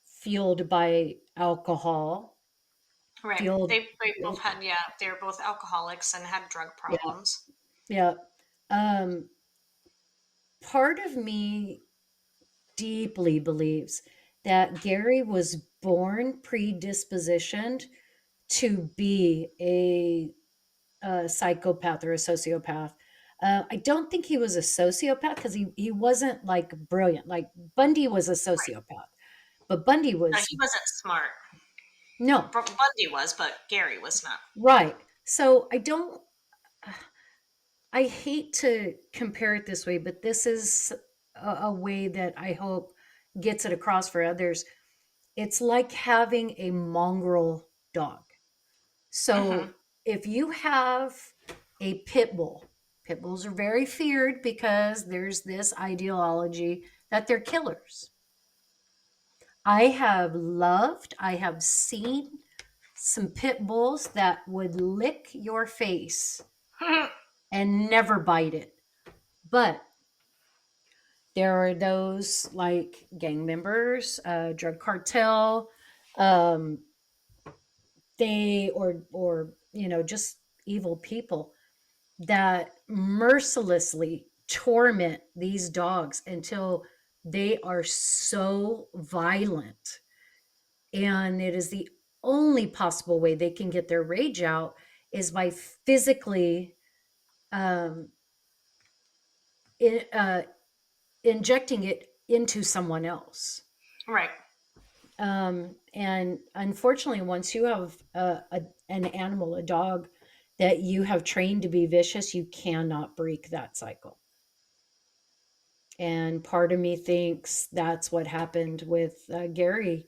fueled by alcohol, Right. fueled They both had, yeah, they were both alcoholics and had drug yeah, problems. yeah. Um, Part of me deeply believes that Gary was born predispositioned to be a psychopath or a sociopath. I don't think he was a sociopath because he wasn't like brilliant. Like Bundy was a Right. sociopath, but Bundy No, was he wasn't smart. no Bundy was, but Gary was not. right. So I don't. I hate to compare it this way, but this is a way that I hope gets it across for others. It's like having a mongrel dog. Hmm. So if you have a pit bull, pit bulls are very feared because there's this ideology that they're killers. I have seen some pit bulls that would lick your face and never bite it. But There are those like gang members, drug cartel, um, they or just evil people that mercilessly torment these dogs until they are so violent, and it is the only possible way they can get their rage out is by physically um, in, injecting it into someone else. Right. And unfortunately, once you have an animal, a dog that you have trained to be vicious, you cannot break that cycle. And part of me thinks that's what happened with Gary,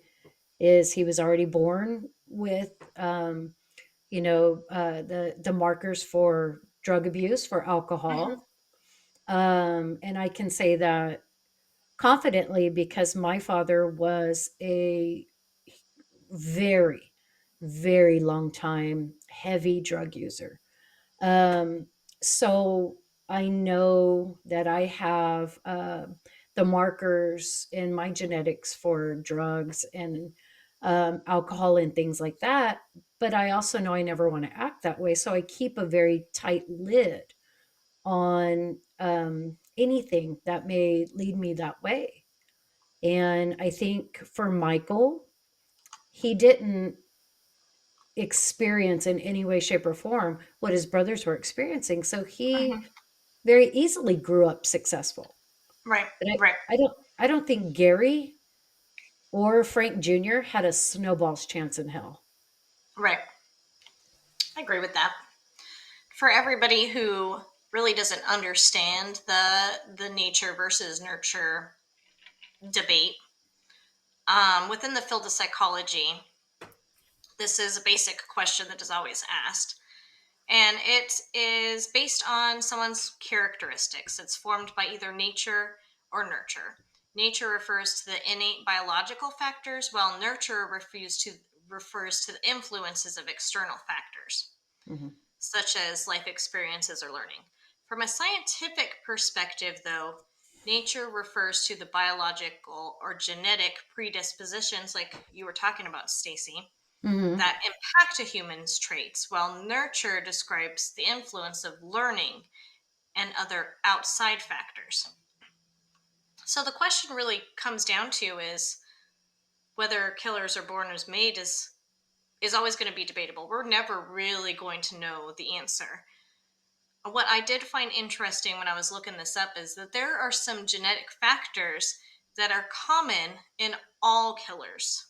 is he was already born with the markers for drug abuse, for Hmm. alcohol. And I can say that confidently because my father was a very, very long time heavy drug user. Um, so I know that I have the markers in my genetics for drugs and alcohol and things like that. But I also know I never want to act that way. So I keep a very tight lid on anything that may lead me that way. And I think for Michael, he didn't experience in any way, shape, or form what his brothers were experiencing. So he Hmm. very easily grew up successful. Right. But Right. I don't think Gary or Frank Jr. had a snowball's chance in hell. Right. I agree with that. For everybody who really doesn't understand the nature versus nurture debate, within the field of psychology, this is a basic question that is always asked. And it is based on someone's characteristics. It's formed by either nature or nurture. Nature refers to the innate biological factors, while nurture refers to the influences of external factors, Mhm. such as life experiences or learning. From a scientific perspective, though, nature refers to the biological or genetic predispositions, like you were talking about, Stacy, Mhm. that impact a human's traits, while nurture describes the influence of learning and other outside factors. So the question really comes down to is whether killers are born as made is always going to be debatable. We're never really going to know the answer. What I did find interesting when I was looking this up is that there are some genetic factors that are common in all killers.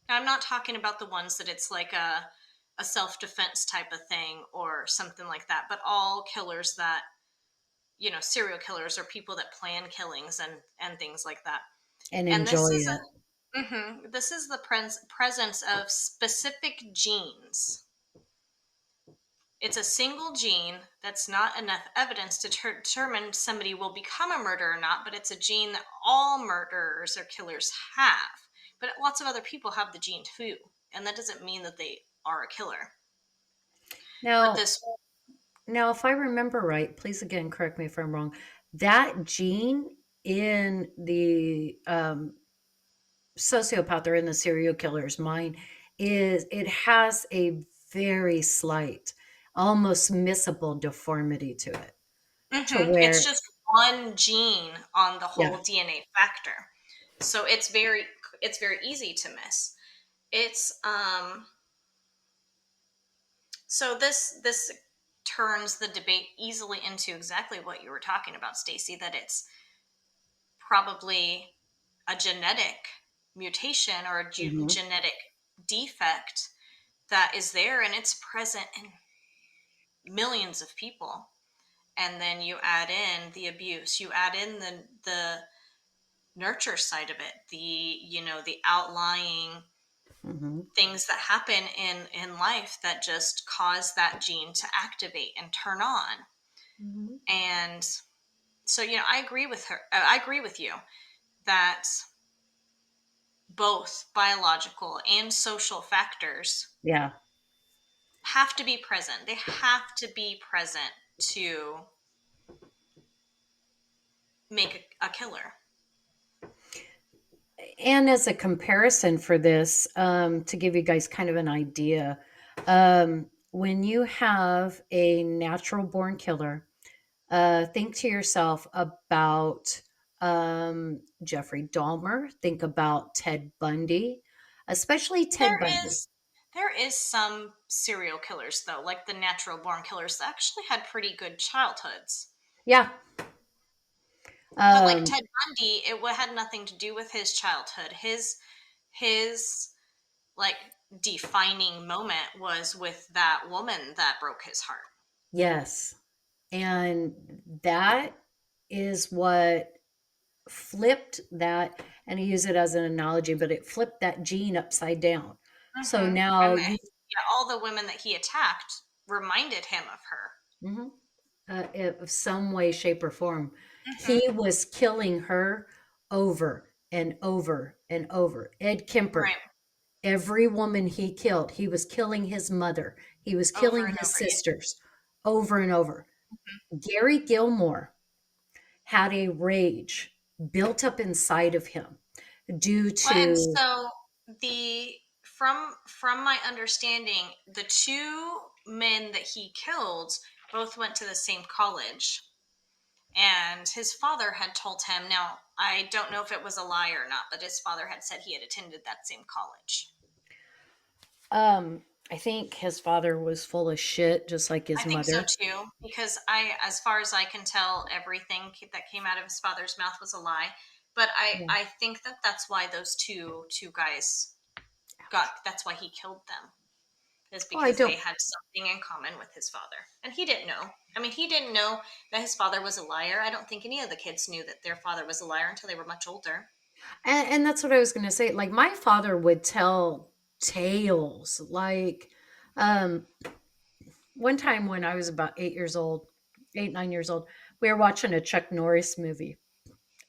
Now, I'm not talking about the ones that it's like a self defense type of thing or something like that, but all killers that, serial killers or people that plan killings and things like that. And And enjoy it. this is the presence of specific genes. It's a single gene that's not enough evidence to determine somebody will become a murderer or not, but it's a gene that all murderers or killers have. But lots of other people have the gene too, and that doesn't mean that they are a killer. But Now, this, now, if I remember right, please again correct me if I'm wrong. That gene in the sociopath or in the serial killer's mind is it has a very slight, almost missable deformity to it, to it's where just one gene on the yeah. whole DNA factor, so it's very easy to miss. It's So this turns the debate easily into exactly what you were talking about, Stacy, that it's probably a genetic mutation or a Mhm, genetic defect that is there and it's present in millions of people. And then you add in the abuse, you add in the nurture side of it, the outlying mhm, things that happen in life that just cause that gene to activate and turn on. mhm. And so, I agree with her. I agree with you that both biological and social factors Yeah. have to be present. They have to be present to make a killer. And as a comparison for this, to give you guys kind of an idea, when you have a natural born killer, think to yourself about Jeffrey Dahmer, think about Ted Bundy, especially Ted There Bundy. is there is some serial killers though, like the natural born killers that actually had pretty good childhoods. Yeah. But like Um, Ted Bundy, had nothing to do with his childhood. His like defining moment was with that woman that broke his heart. yes. And that is what flipped that, and I use it as an analogy, but it flipped that gene upside down. So Mm-hmm. now And you, yeah, all the women that he attacked reminded him of her. mhm, of some way, shape, or form, Mm-hmm. he was killing her over and over and over. Ed Right. Kemper, every woman he killed, he was killing his mother, he was Over killing and his over. Yeah. sisters over and over. Gary Gilmore had a rage built up inside of him due Well, and to, so the from my understanding, the two men that he killed both went to the same college, and his father had told him. Now, I don't know if it was a lie or not, but his father had said he had attended that same college. I think his father was full of shit, just like I his think so mother. too, because as far as I can tell, everything that came out of his father's mouth was a lie. But Yeah. I think that that's why those two guys got. That's why he killed them, is Oh, I because they don't. had something in common with his father, and he didn't know. I mean, he didn't know that his father was a liar. I don't think any of the kids knew that their father was a liar until they were much older. And that's what I was going to say. Like my father would tell tales. Like um, one time when I was about 8 years old, 8, 9 years old, we were watching a Chuck Norris movie,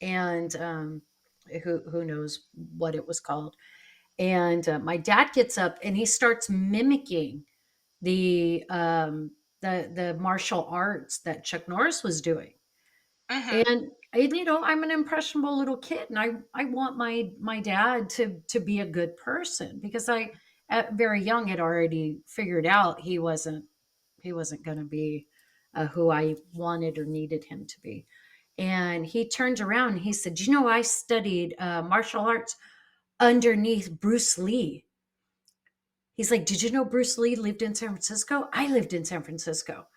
and who knows what it was called. And my dad gets up and he starts mimicking the the martial arts that Chuck Norris was doing. Mm-hmm. And I'm an impressionable little kid, and I want my dad to be a good person, because I at very young had already figured out he wasn't going to be who I wanted or needed him to be. And he turned around and he said, I studied martial arts underneath Bruce Lee. He's like, did you know Bruce Lee lived in San Francisco? I lived in San Francisco.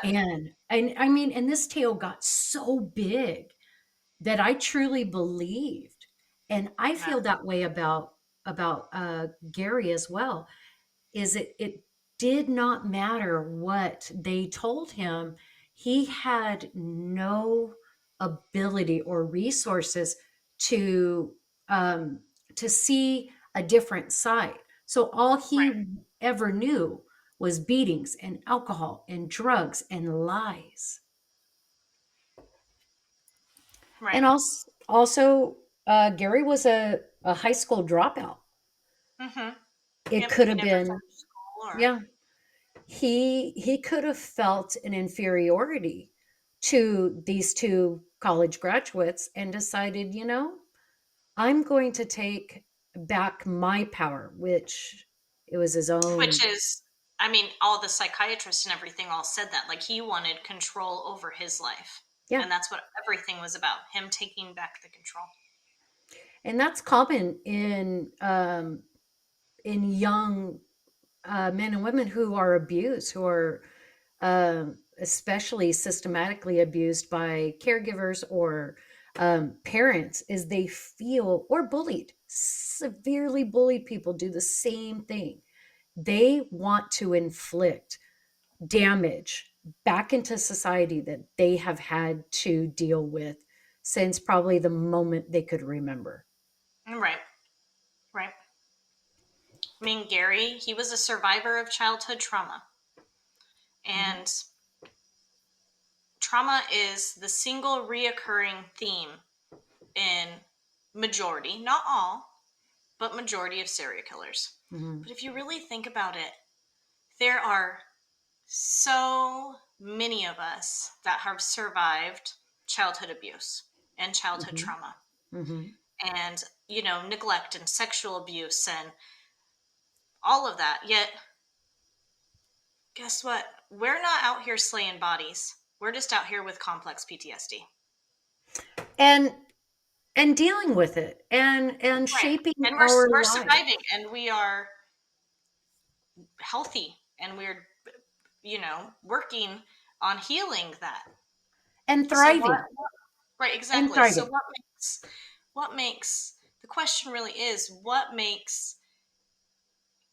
And I mean, and this tale got so big that I truly believed. And I Yeah. feel that way about Gary as well. Is it did not matter what they told him. He had no ability or resources to um, to see a different side. So all Right. he ever knew was beatings and alcohol and drugs and lies. Right. And also Gary was a high school dropout. Mm-hmm. It Yep. could He have never been, finished school, or yeah, he could have felt an inferiority to these two college graduates and decided, I'm going to take back my power, which it was his which own. is, I mean, all the psychiatrists and everything all said that. Like, he wanted control over his life. Yeah. And that's what everything was about, him taking back the control. And that's common in young men and women who are abused, who are especially systematically abused by caregivers or parents, is they feel, or bullied, severely bullied people do the same thing. They want to inflict damage back into society that they have had to deal with since probably the moment they could remember. Right. Right. I mean, Gary, he was a survivor of childhood trauma. Mhm. And trauma is the single reoccurring theme in majority, not all, but majority of serial killers. Mhm. But if you really think about it, there are so many of us that have survived childhood abuse and childhood Mhm. trauma. Mhm. and, neglect and sexual abuse and all of that. Yet, guess what? We're not out here slaying bodies. We're just out here with complex PTSD. and and dealing with it and Right. shaping And our we're lives. surviving and we are healthy and we're, working on healing that. And So what thriving. right, And exactly. So thriving. what makes the question really is what makes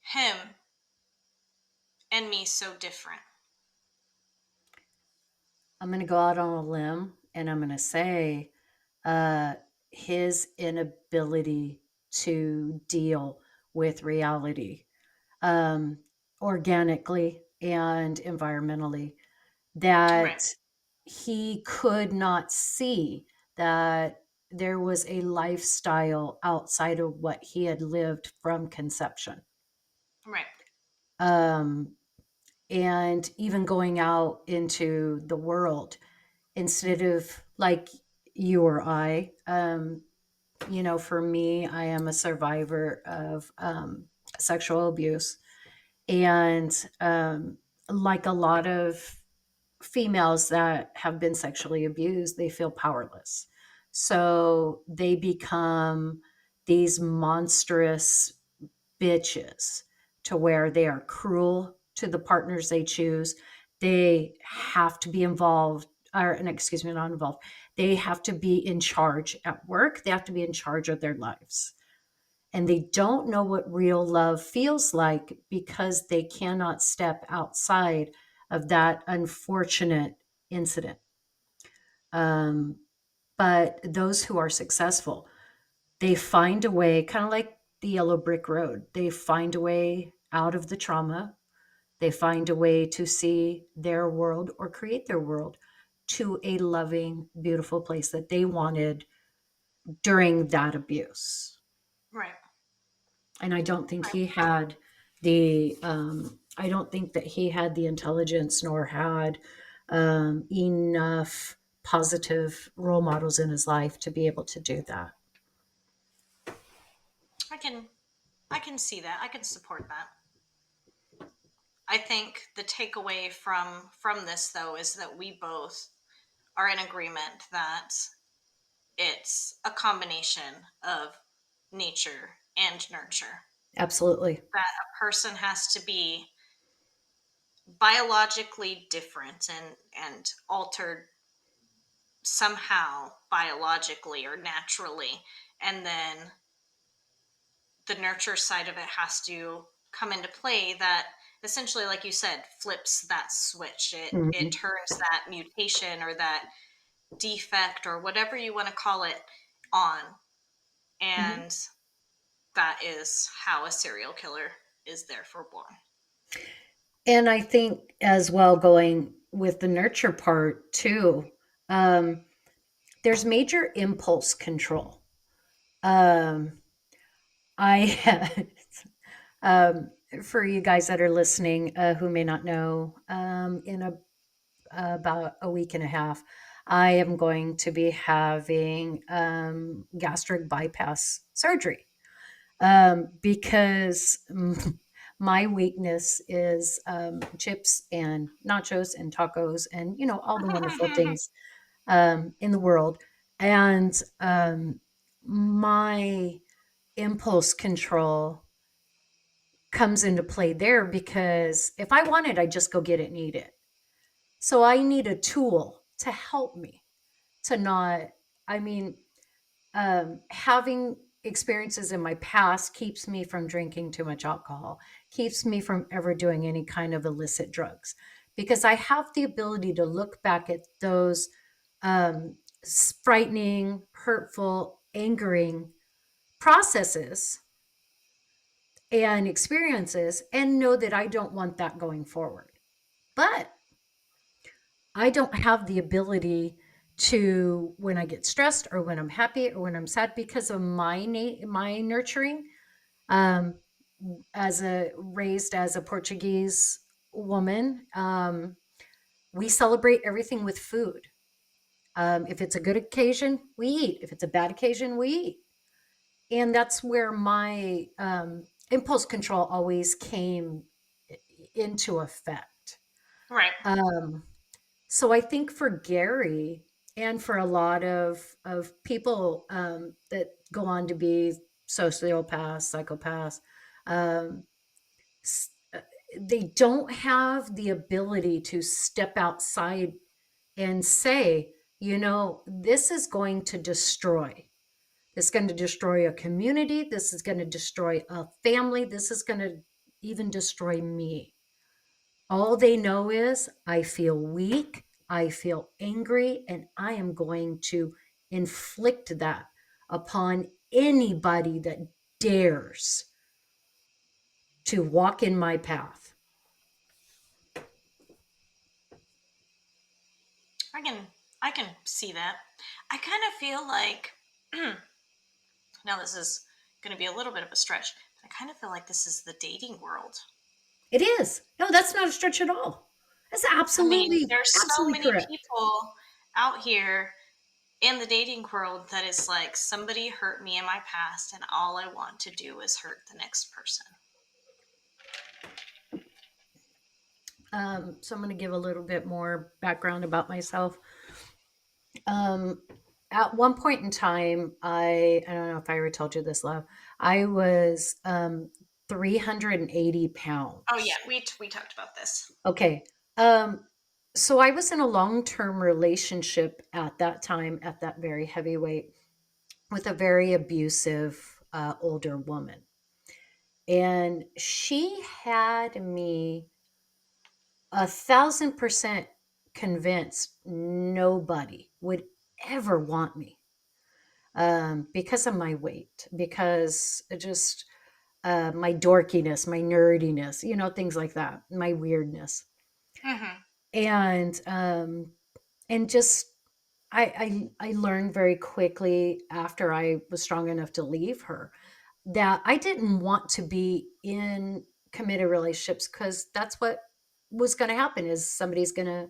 him and me so different? I'm going to go out on a limb and I'm going to say uh, his inability to deal with reality, um, organically and environmentally, Right. that he could not see that there was a lifestyle outside of what he had lived from conception. Right. Um, and even going out into the world instead of like you or I, for me, I am a survivor of sexual abuse. And like a lot of females that have been sexually abused, they feel powerless. So they become these monstrous bitches to where they are cruel to the partners they choose. They have to be involved, or and excuse me, not involved. They have to be in charge at work. They have to be in charge of their lives. And they don't know what real love feels like because they cannot step outside of that unfortunate incident. Um, but those who are successful, they find a way, kind of like the yellow brick road, they find a way out of the trauma. They find a way to see their world or create their world to a loving, beautiful place that they wanted during that abuse. Right. And I don't think Right. he had I don't think that he had the intelligence nor had enough positive role models in his life to be able to do that. I can see that. I can support that. I think the takeaway from this though is that we both are in agreement that it's a combination of nature and nurture. Absolutely. That a person has to be biologically different and altered somehow biologically or naturally, and then the nurture side of it has to come into play that essentially, like you said, flips that switch. It Mhm. turns that mutation or that defect or whatever you want to call it on. Mhm. And that is how a serial killer is therefore born. And I think as well, going with the nurture part too, um, there's major impulse control. Um, I, for you guys that are listening who may not know, in about a week and a half, I am going to be having gastric bypass surgery because my weakness is chips and nachos and tacos and all the wonderful things in the world. And my impulse control comes into play there because if I want it, I just go get it and eat it. So I need a tool to help me to not, I mean, having experiences in my past keeps me from drinking too much alcohol, keeps me from ever doing any kind of illicit drugs, because I have the ability to look back at those frightening, hurtful, angering processes and experiences and know that I don't want that going forward. But I don't have the ability to, when I get stressed or when I'm happy or when I'm sad, because of my nurturing. Um, as a raised as a Portuguese woman, we celebrate everything with food. If it's a good occasion, we eat. If it's a bad occasion, we eat. and that's where my impulse control always came into effect. Right. Um, so I think for Gary and for a lot of people that go on to be sociopaths, psychopaths, um, s- uh, they don't have the ability to step outside and say, this is going to destroy. This is going to destroy a community. This is going to destroy a family. This is going to even destroy me. All they know is I feel weak, I feel angry, and I am going to inflict that upon anybody that dares to walk in my path. I can I can see that. I kind of feel like now this is going to be a little bit of a stretch. But I kind of feel like this is the dating world. It is. No, that's not a stretch at all. That's I mean, absolutely, there's so absolutely many correct. people out here in the dating world that is like somebody hurt me in my past and all I want to do is hurt the next person. So I'm going to give a little bit more background about myself. Um, at one point in time, I don't know if I ever told you this, love. I was 380 Oh yeah, pounds. we talked about this. Okay. Um, so I was in a long-term relationship at that time, at that very heavy weight, with a very abusive older woman. And she had me 1,000% convinced nobody would ever want me because of my weight, because it just my dorkiness, my nerdiness, things like that, my weirdness, Hmm. and just I learned very quickly after I was strong enough to leave her that I didn't want to be in committed relationships because that's what was going to happen is somebody's going to,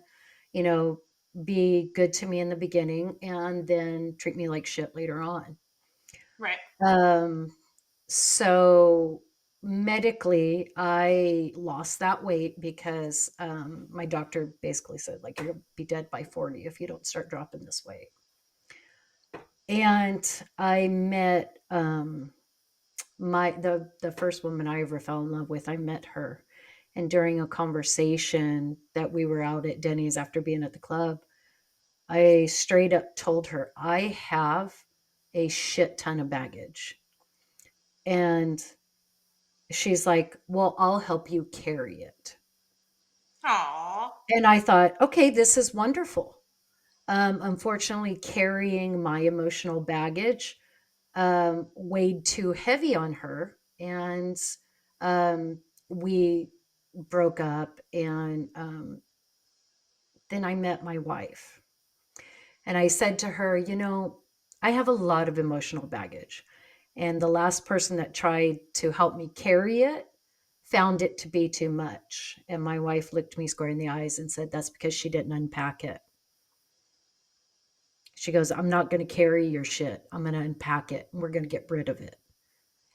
you know, be good to me in the beginning and then treat me like shit later on. Right. Um, so medically, I lost that weight because my doctor basically said, like, you're gonna be dead by 40 if you don't start dropping this weight. And I met the first woman I ever fell in love with. I met her, and during a conversation that we were out at Denny's after being at the club, I straight up told her I have a shit ton of baggage, and she's like, "Well, I'll help you carry it." Aww. And I thought, "Okay, this is wonderful." Unfortunately, carrying my emotional baggage weighed too heavy on her, and we broke up. And then I met my wife, and I said to her, I have a lot of emotional baggage. And the last person that tried to help me carry it found it to be too much. And my wife looked me square in the eyes and said, "That's because she didn't unpack it." She goes, "I'm not going to carry your shit. I'm going to unpack it and we're going to get rid of it."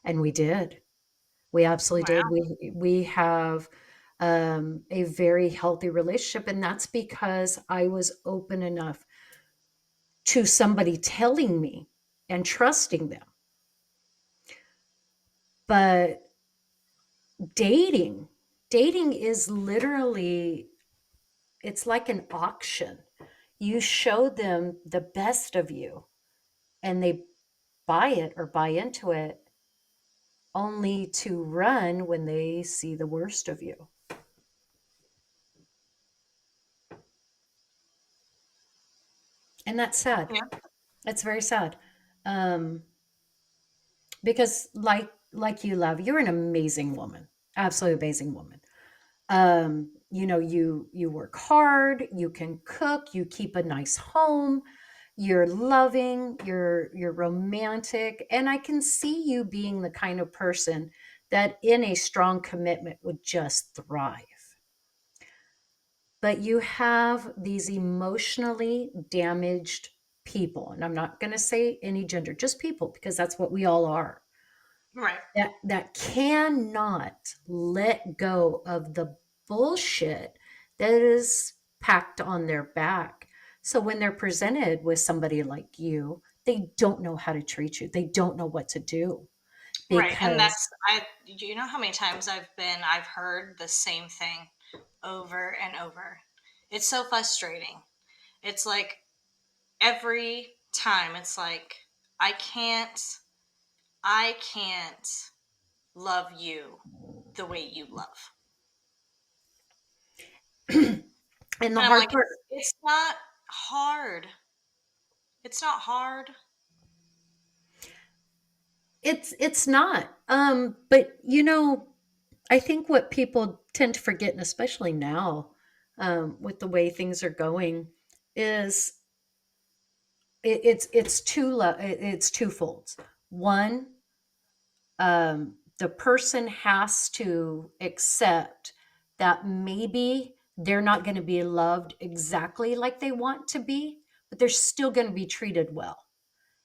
And we did. We absolutely did. Wow. We have a very healthy relationship, and that's because I was open enough to somebody telling me and trusting them. But dating, dating is literally, it's like an auction. You show them the best of you, and they buy it or buy into it only to run when they see the worst of you. And that's sad. Yeah. It's very sad. Um, because like you, Love, you're an amazing woman. Absolutely amazing woman. You work hard, you can cook, you keep a nice home, you're loving, you're romantic, and I can see you being the kind of person that in a strong commitment would just thrive. But you have these emotionally damaged people, and I'm not going to say any gender, just people, because that's what we all are, Right. that cannot let go of the bullshit that is packed on their back. So when they're presented with somebody like you, they don't know how to treat you. They don't know what to do Right. And because that's you know how many times I've heard the same thing over and over. It's so frustrating. It's like every time it's like I can't I can't love you the way you love. and the And I'm hard like part, it's not hard. It's not hard. it's not. But I think what people tend to forget, and especially now, with the way things are going, is it's twofold. One, the person has to accept that maybe they're not going to be loved exactly like they want to be, but they're still going to be treated well,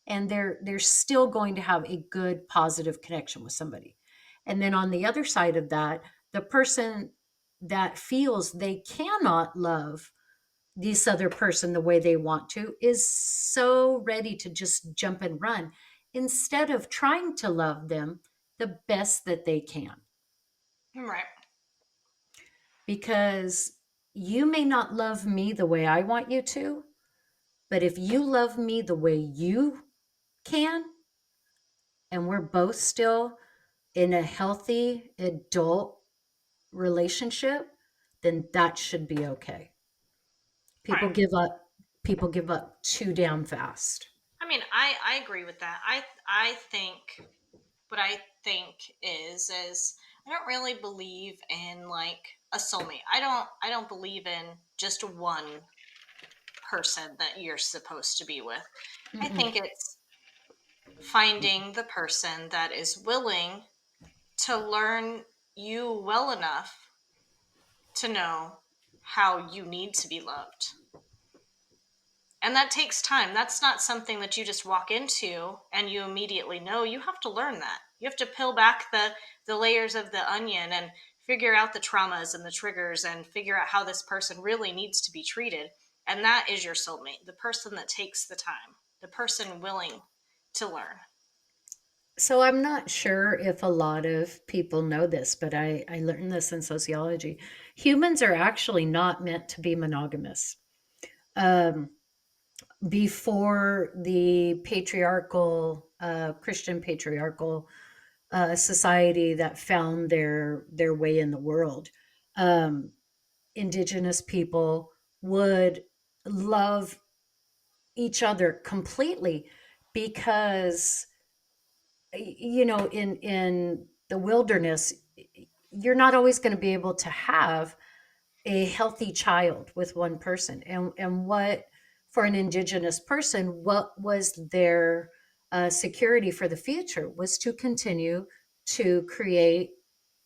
and they're still going to have a good positive connection with somebody. And then on the other side of that, the person that feels they cannot love this other person the way they want to is so ready to just jump and run instead of trying to love them the best that they can. Right. Because you may not love me the way I want you to, but if you love me the way you can, and we're both still in a healthy adult relationship, then that should be okay. People Right. give up people give up too damn fast. I mean, I agree with that. I think what I think is I don't really believe in like a soulmate. I don't believe in just one person that you're supposed to be with. I Mm-mm. think it's finding the person that is willing to learn you well enough to know how you need to be loved. And that takes time. That's not something that you just walk into and you immediately know. You have to learn that. You have to peel back the layers of the onion and figure out the traumas and the triggers and figure out how this person really needs to be treated. And that is your soulmate, the person that takes the time, the person willing to learn. So I'm not sure if a lot of people know this, but I learned this in sociology. Humans are actually not meant to be monogamous. Um, Before the Christian patriarchal society that found their way in the world, um, indigenous people would love each other completely because in the wilderness, you're not always going to be able to have a healthy child with one person. And what, for an indigenous person, what was their security for the future was to continue to create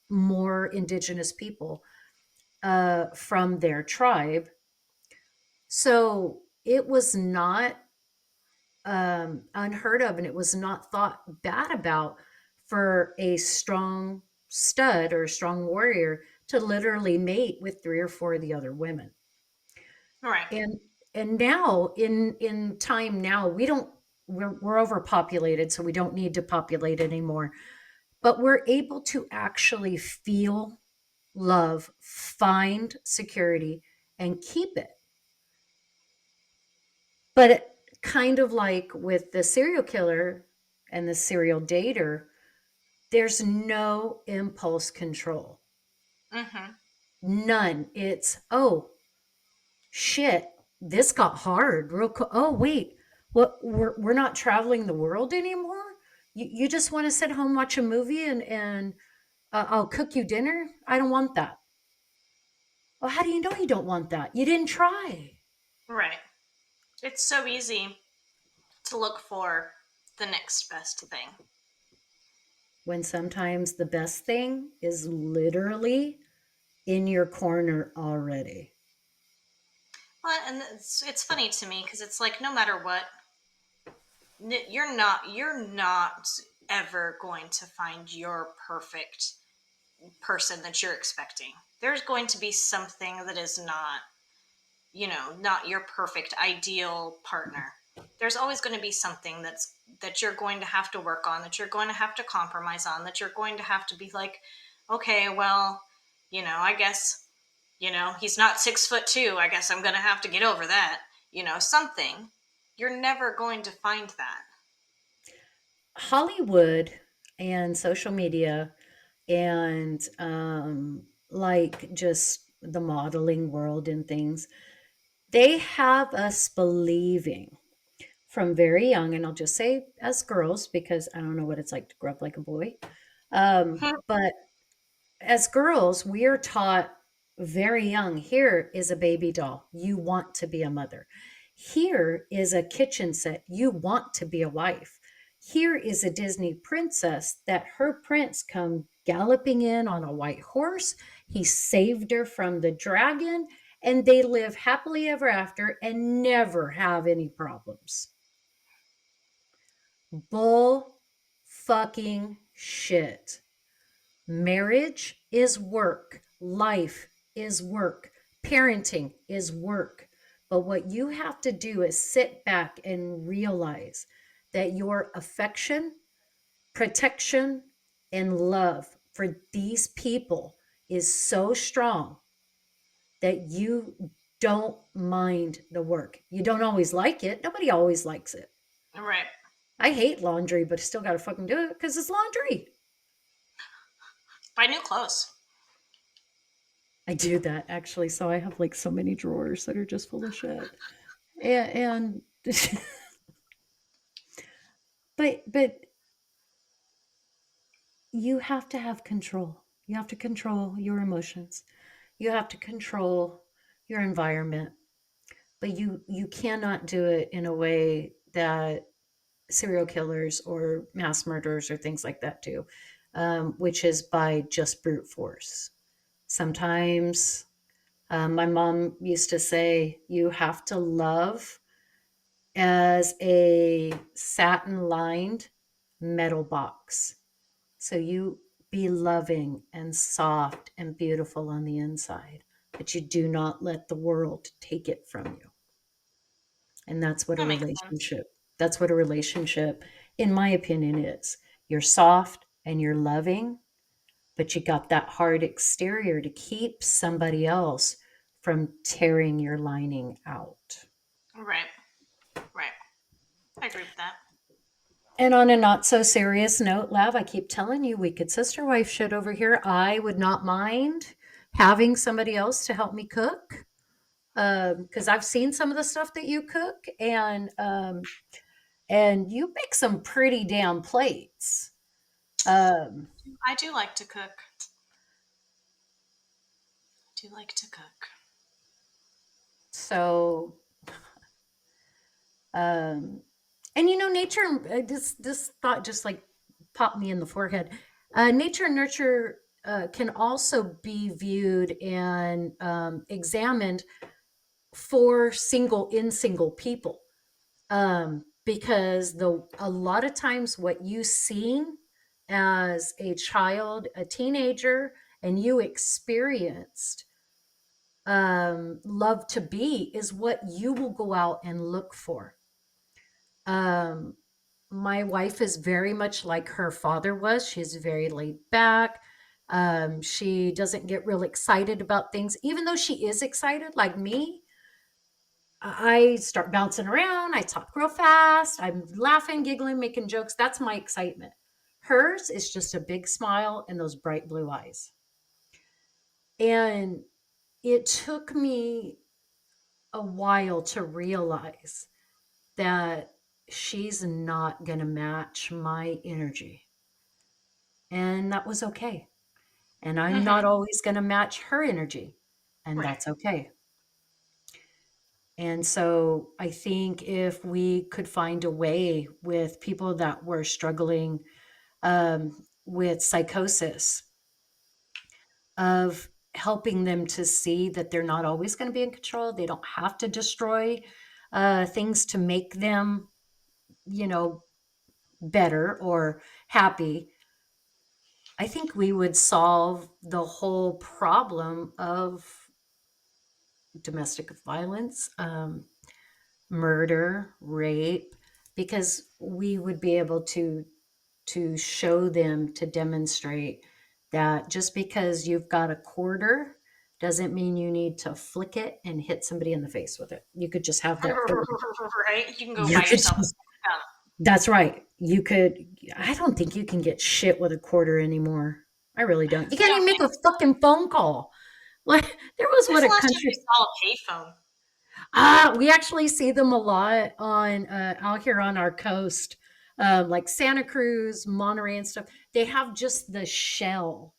more indigenous people from their tribe. So it was not unheard of, and it was not thought bad about for a strong stud or a strong warrior to literally mate with three or four of the other women. Right. And now in time now, we're overpopulated, so we don't need to populate anymore, but we're able to actually feel love, find security, and keep it. But kind of like with the serial killer and the serial dater, there's no impulse control. Mm-hmm. None. It's, oh, shit, this got hard real quick. Oh, wait, what? We're not traveling the world anymore? You just want to sit home, watch a movie, and I'll cook you dinner? I don't want that. Well, how do you know you don't want that? You didn't try. Right. It's so easy to look for the next best thing. When sometimes the best thing is literally in your corner already. Well, and it's funny to me because it's like no matter what. you're not ever going to find your perfect person that you're expecting. There's going to be something that is not, not your perfect ideal partner. There's always going to be something that you're going to have to work on, that you're going to have to compromise on, that you're going to have to be like, okay, well, I guess, he's not 6'2". I guess I'm going to have to get over that. Something. You're never going to find that. Hollywood and social media and like just the modeling world and things, they have us believing from very young, and I'll just say as girls because I don't know what it's like to grow up like a boy. But as girls, we are taught very young, here is a baby doll. You want to be a mother. Here is a kitchen set. You want to be a wife. Here is a Disney princess that her prince come galloping in on a white horse. He saved her from the dragon, and they live happily ever after and never have any problems. Bull fucking shit. Marriage is work. Life is work. Parenting is work. But what you have to do is sit back and realize that your affection, protection, and love for these people is so strong that you don't mind the work. You don't always like it. Nobody always likes it. Right. I hate laundry, but I still got to fucking do it because it's laundry. Buy new clothes. I do that actually. So I have like so many drawers that are just full of shit. And but you have to have control. You have to control your emotions. You have to control your environment. But you cannot do it in a way that serial killers or mass murderers or things like that do, which is by just brute force. Sometimes my mom used to say, you have to love as a satin lined metal box. So you be loving and soft and beautiful on the inside, but you do not let the world take it from you. And That makes sense. that's what a relationship, in my opinion, is. You're soft and you're loving, but you got that hard exterior to keep somebody else from tearing your lining out. Right. Right. I agree with that. And on a not so serious note, Lav, I keep telling you we could sister wife shit over here. I would not mind having somebody else to help me cook because I've seen some of the stuff that you cook, and you make some pretty damn plates. Um, I do like to cook. I do like to cook. so um, and nature. This thought just like popped me in the forehead. Nature and nurture can also be viewed and examined for single people, because the a lot of times what you seen as a child, a teenager, and you experienced love to be is what you will go out and look for. um, my wife is very much like her father was. She's very laid back. She doesn't get real excited about things, even though she is excited like me. I start bouncing around. I talk real fast. I'm laughing, giggling, making jokes. That's my excitement. Hers is just a big smile and those bright blue eyes. And it took me a while to realize that she's not going to match my energy. And that was okay. And I'm not Hmm. always going to match her energy. And Right. that's okay. And so I think if we could find a way with people that were struggling with psychosis, of helping them to see that they're not always going to be in control, they don't have to destroy things to make them you know, better or happy, I think we would solve the whole problem of domestic violence, murder, rape, because we would be able to show them, to demonstrate that just because you've got a quarter doesn't mean you need to flick it and hit somebody in the face with it. You could just have that quarter. Right? You can go You buy could yourself a just, stick of gum. that's right. You could, I don't think you can get shit with a quarter anymore. I really don't. You I can't don't even make think a so. fucking phone call. Like there was When's what the a last time you country. saw a payphone? We actually see them a lot on out here on our coast, like Santa Cruz, Monterey, and stuff. They have just the shell,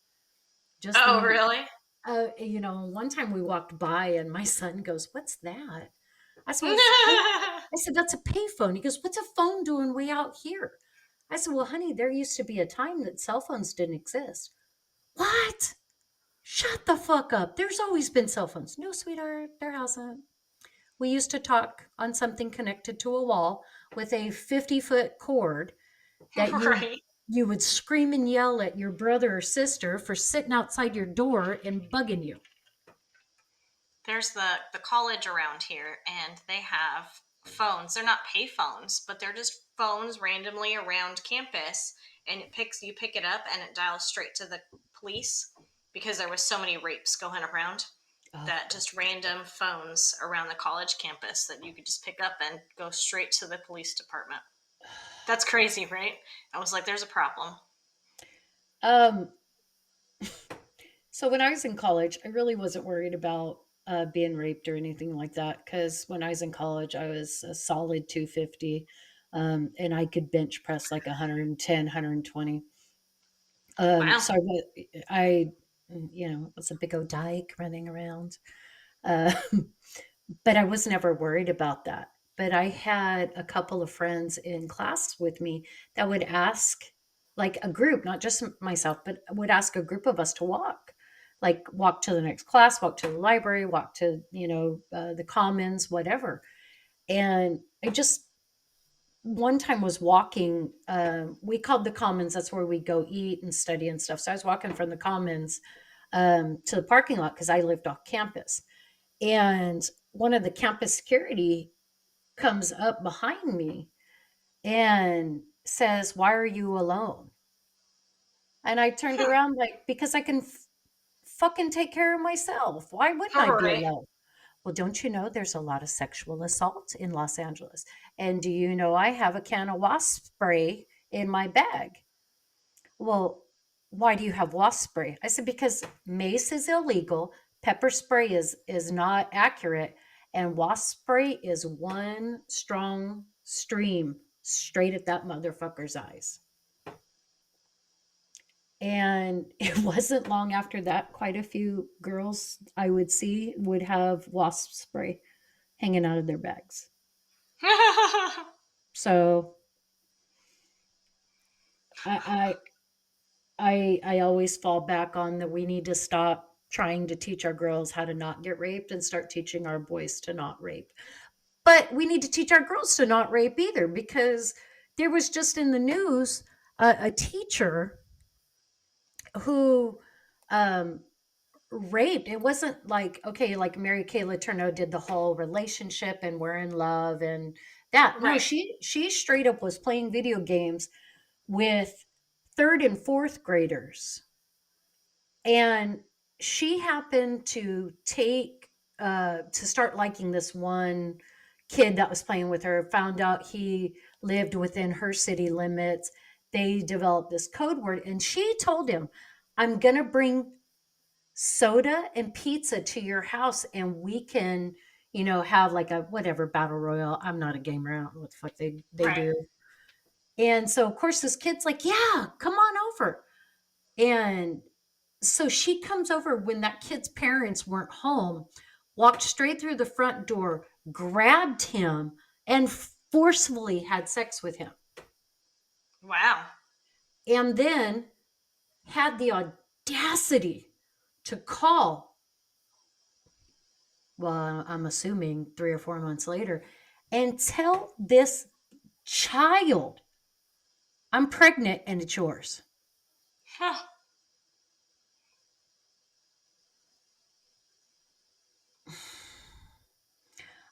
just Oh, the. really? One time we walked by and my son goes, "What's that?" I said, I said, "That's a payphone." He goes, "What's a phone doing way out here?" I said, "Well, honey, there used to be a time that cell phones didn't exist." What? Shut the fuck up. There's always been cell phones. No, sweetheart, there hasn't. We used to talk on something connected to a wall with a 50-foot cord that Right. you would scream and yell at your brother or sister for sitting outside your door and bugging you. There's the college around here, and they have phones. They're not pay phones, but they're just phones randomly around campus, and you pick it up, and it dials straight to the police because there was so many rapes going around Oh that god. just random phones around the college campus that you could just pick up and go straight to the police department. That's crazy, right? I was like, there's a problem. Um so when I was in college, I really wasn't worried about being raped or anything like that because when I was in college, I was a solid 250, and I could bench press like 110, 120. Wow. So I was a big old dyke running around. Uh, but I was never worried about that. But I had a couple of friends in class with me that would ask, like a group, not just myself, but would ask a group of us to walk, like walk to the next class, walk to the library, walk to, the commons, whatever. And I just one time was walking. We called the commons. That's where we go eat and study and stuff. So I was walking from the commons to the parking lot because I lived off campus. And one of the campus security comes up behind me and says, "Why are you alone?" And I turned around like, because I can fucking take care of myself. Why wouldn't I be Right. alone? Well, don't you know there's a lot of sexual assault in Los Angeles? And do you know I have a can of wasp spray in my bag? Well, why do you have wasp spray? I said, because mace is illegal, pepper spray is not accurate, and wasp spray is one strong stream straight at that motherfucker's eyes. And it wasn't long after that, quite a few girls I would see would have wasp spray hanging out of their bags. So I I always fall back on that we need to stop trying to teach our girls how to not get raped and start teaching our boys to not rape. But we need to teach our girls to not rape either because there was just in the news a teacher who um, raped. It wasn't like, okay, like Mary Kay Letourneau did the whole relationship and we're in love and that. No, Right. she straight up was playing video games with third and fourth graders. And she happened to to start liking this one kid that was playing with her, found out he lived within her city limits. They developed this code word, and she told him, "I'm going to bring soda and pizza to your house and we can, have like a whatever battle royale." I'm not a gamer. I don't know what the fuck they Right. do. And so of course this kid's like, "Yeah, come on over." And so she comes over when that kid's parents weren't home, walked straight through the front door, grabbed him, and forcefully had sex with him. Wow. And then had the audacity to call, well, I'm assuming 3 or 4 months later, and tell this child. I'm pregnant and it's yours. Huh.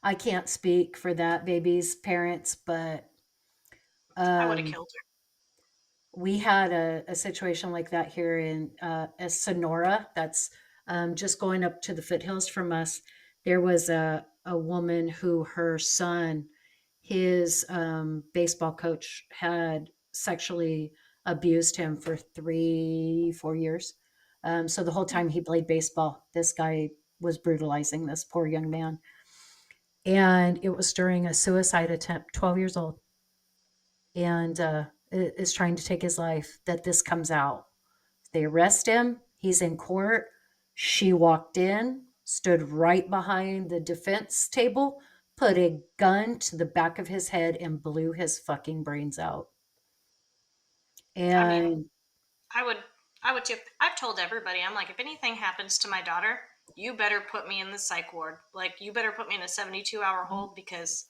I can't speak for that baby's parents, but I would have um, killed her. we had a situation like that here in Sonora. That's just going up to the foothills from us. There was a woman who her son, his baseball coach, had sexually abused him for 3, 4 years. So the whole Hmm. time he played baseball, this guy was brutalizing this poor young man. And it was during a suicide attempt, 12 years old, and is trying to take his life, that this comes out. They arrest him. He's in court. She walked in, stood right behind the defense table, put a gun to the back of his head, and blew his fucking brains out. I mean, And I would, I would too. I've told everybody, I'm like, if anything happens to my daughter, you better put me in the psych ward. Like, you better put me in a 72-hour hold because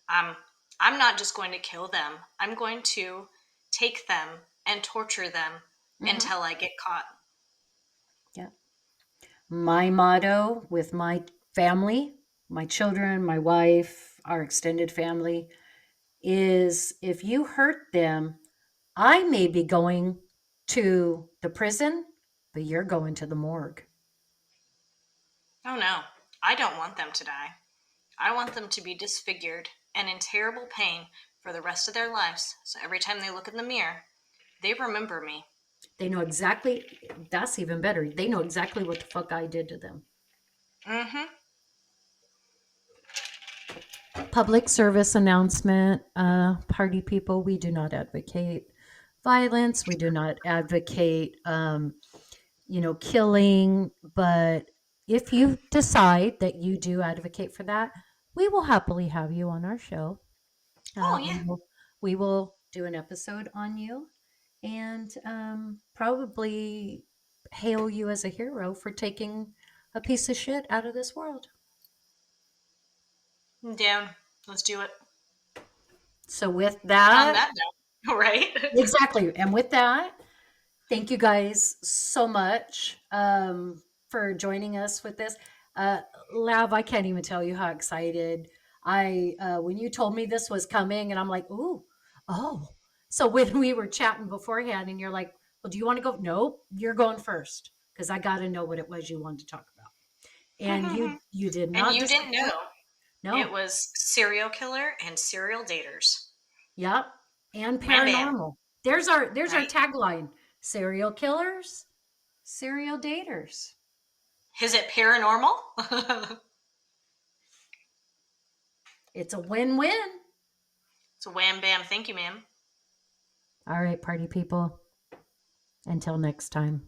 I'm, I'm not just going to kill them. I'm going to take them and torture them mhm, until I get caught. yeah, my motto with my family, my children, my wife, our extended family, is if you hurt them, I may be going to the prison, but you're going to the morgue. Oh no, I don't want them to die. I want them to be disfigured and in terrible pain for the rest of their lives. So every time they look in the mirror, they remember me. They know exactly, that's even better. They know exactly what the fuck I did to them. Mm-hmm. Public service announcement, party people, we do not advocate violence. We do not advocate, killing. But if you decide that you do advocate for that, we will happily have you on our show. Oh We yeah. will do an episode on you, and probably hail you as a hero for taking a piece of shit out of this world. I'm down. Let's do it. So with On that, that note, right? exactly, and with that, thank you guys so much for joining us with this. Uh, Lav, I can't even tell you how excited I when you told me this was coming, and I'm like, ooh, oh. So when we were chatting beforehand, and you're like, well, do you want to go? Nope, you're going first because I got to know what it was you wanted to talk about. And you did And not you didn't disappoint. know it No, was serial killer and serial daters. yep, and Wham bam, paranormal. There's our right? tagline: serial killers, serial daters. Is it paranormal? It's a win-win. So wham bam, thank you, ma'am. All right, party people. Until next time.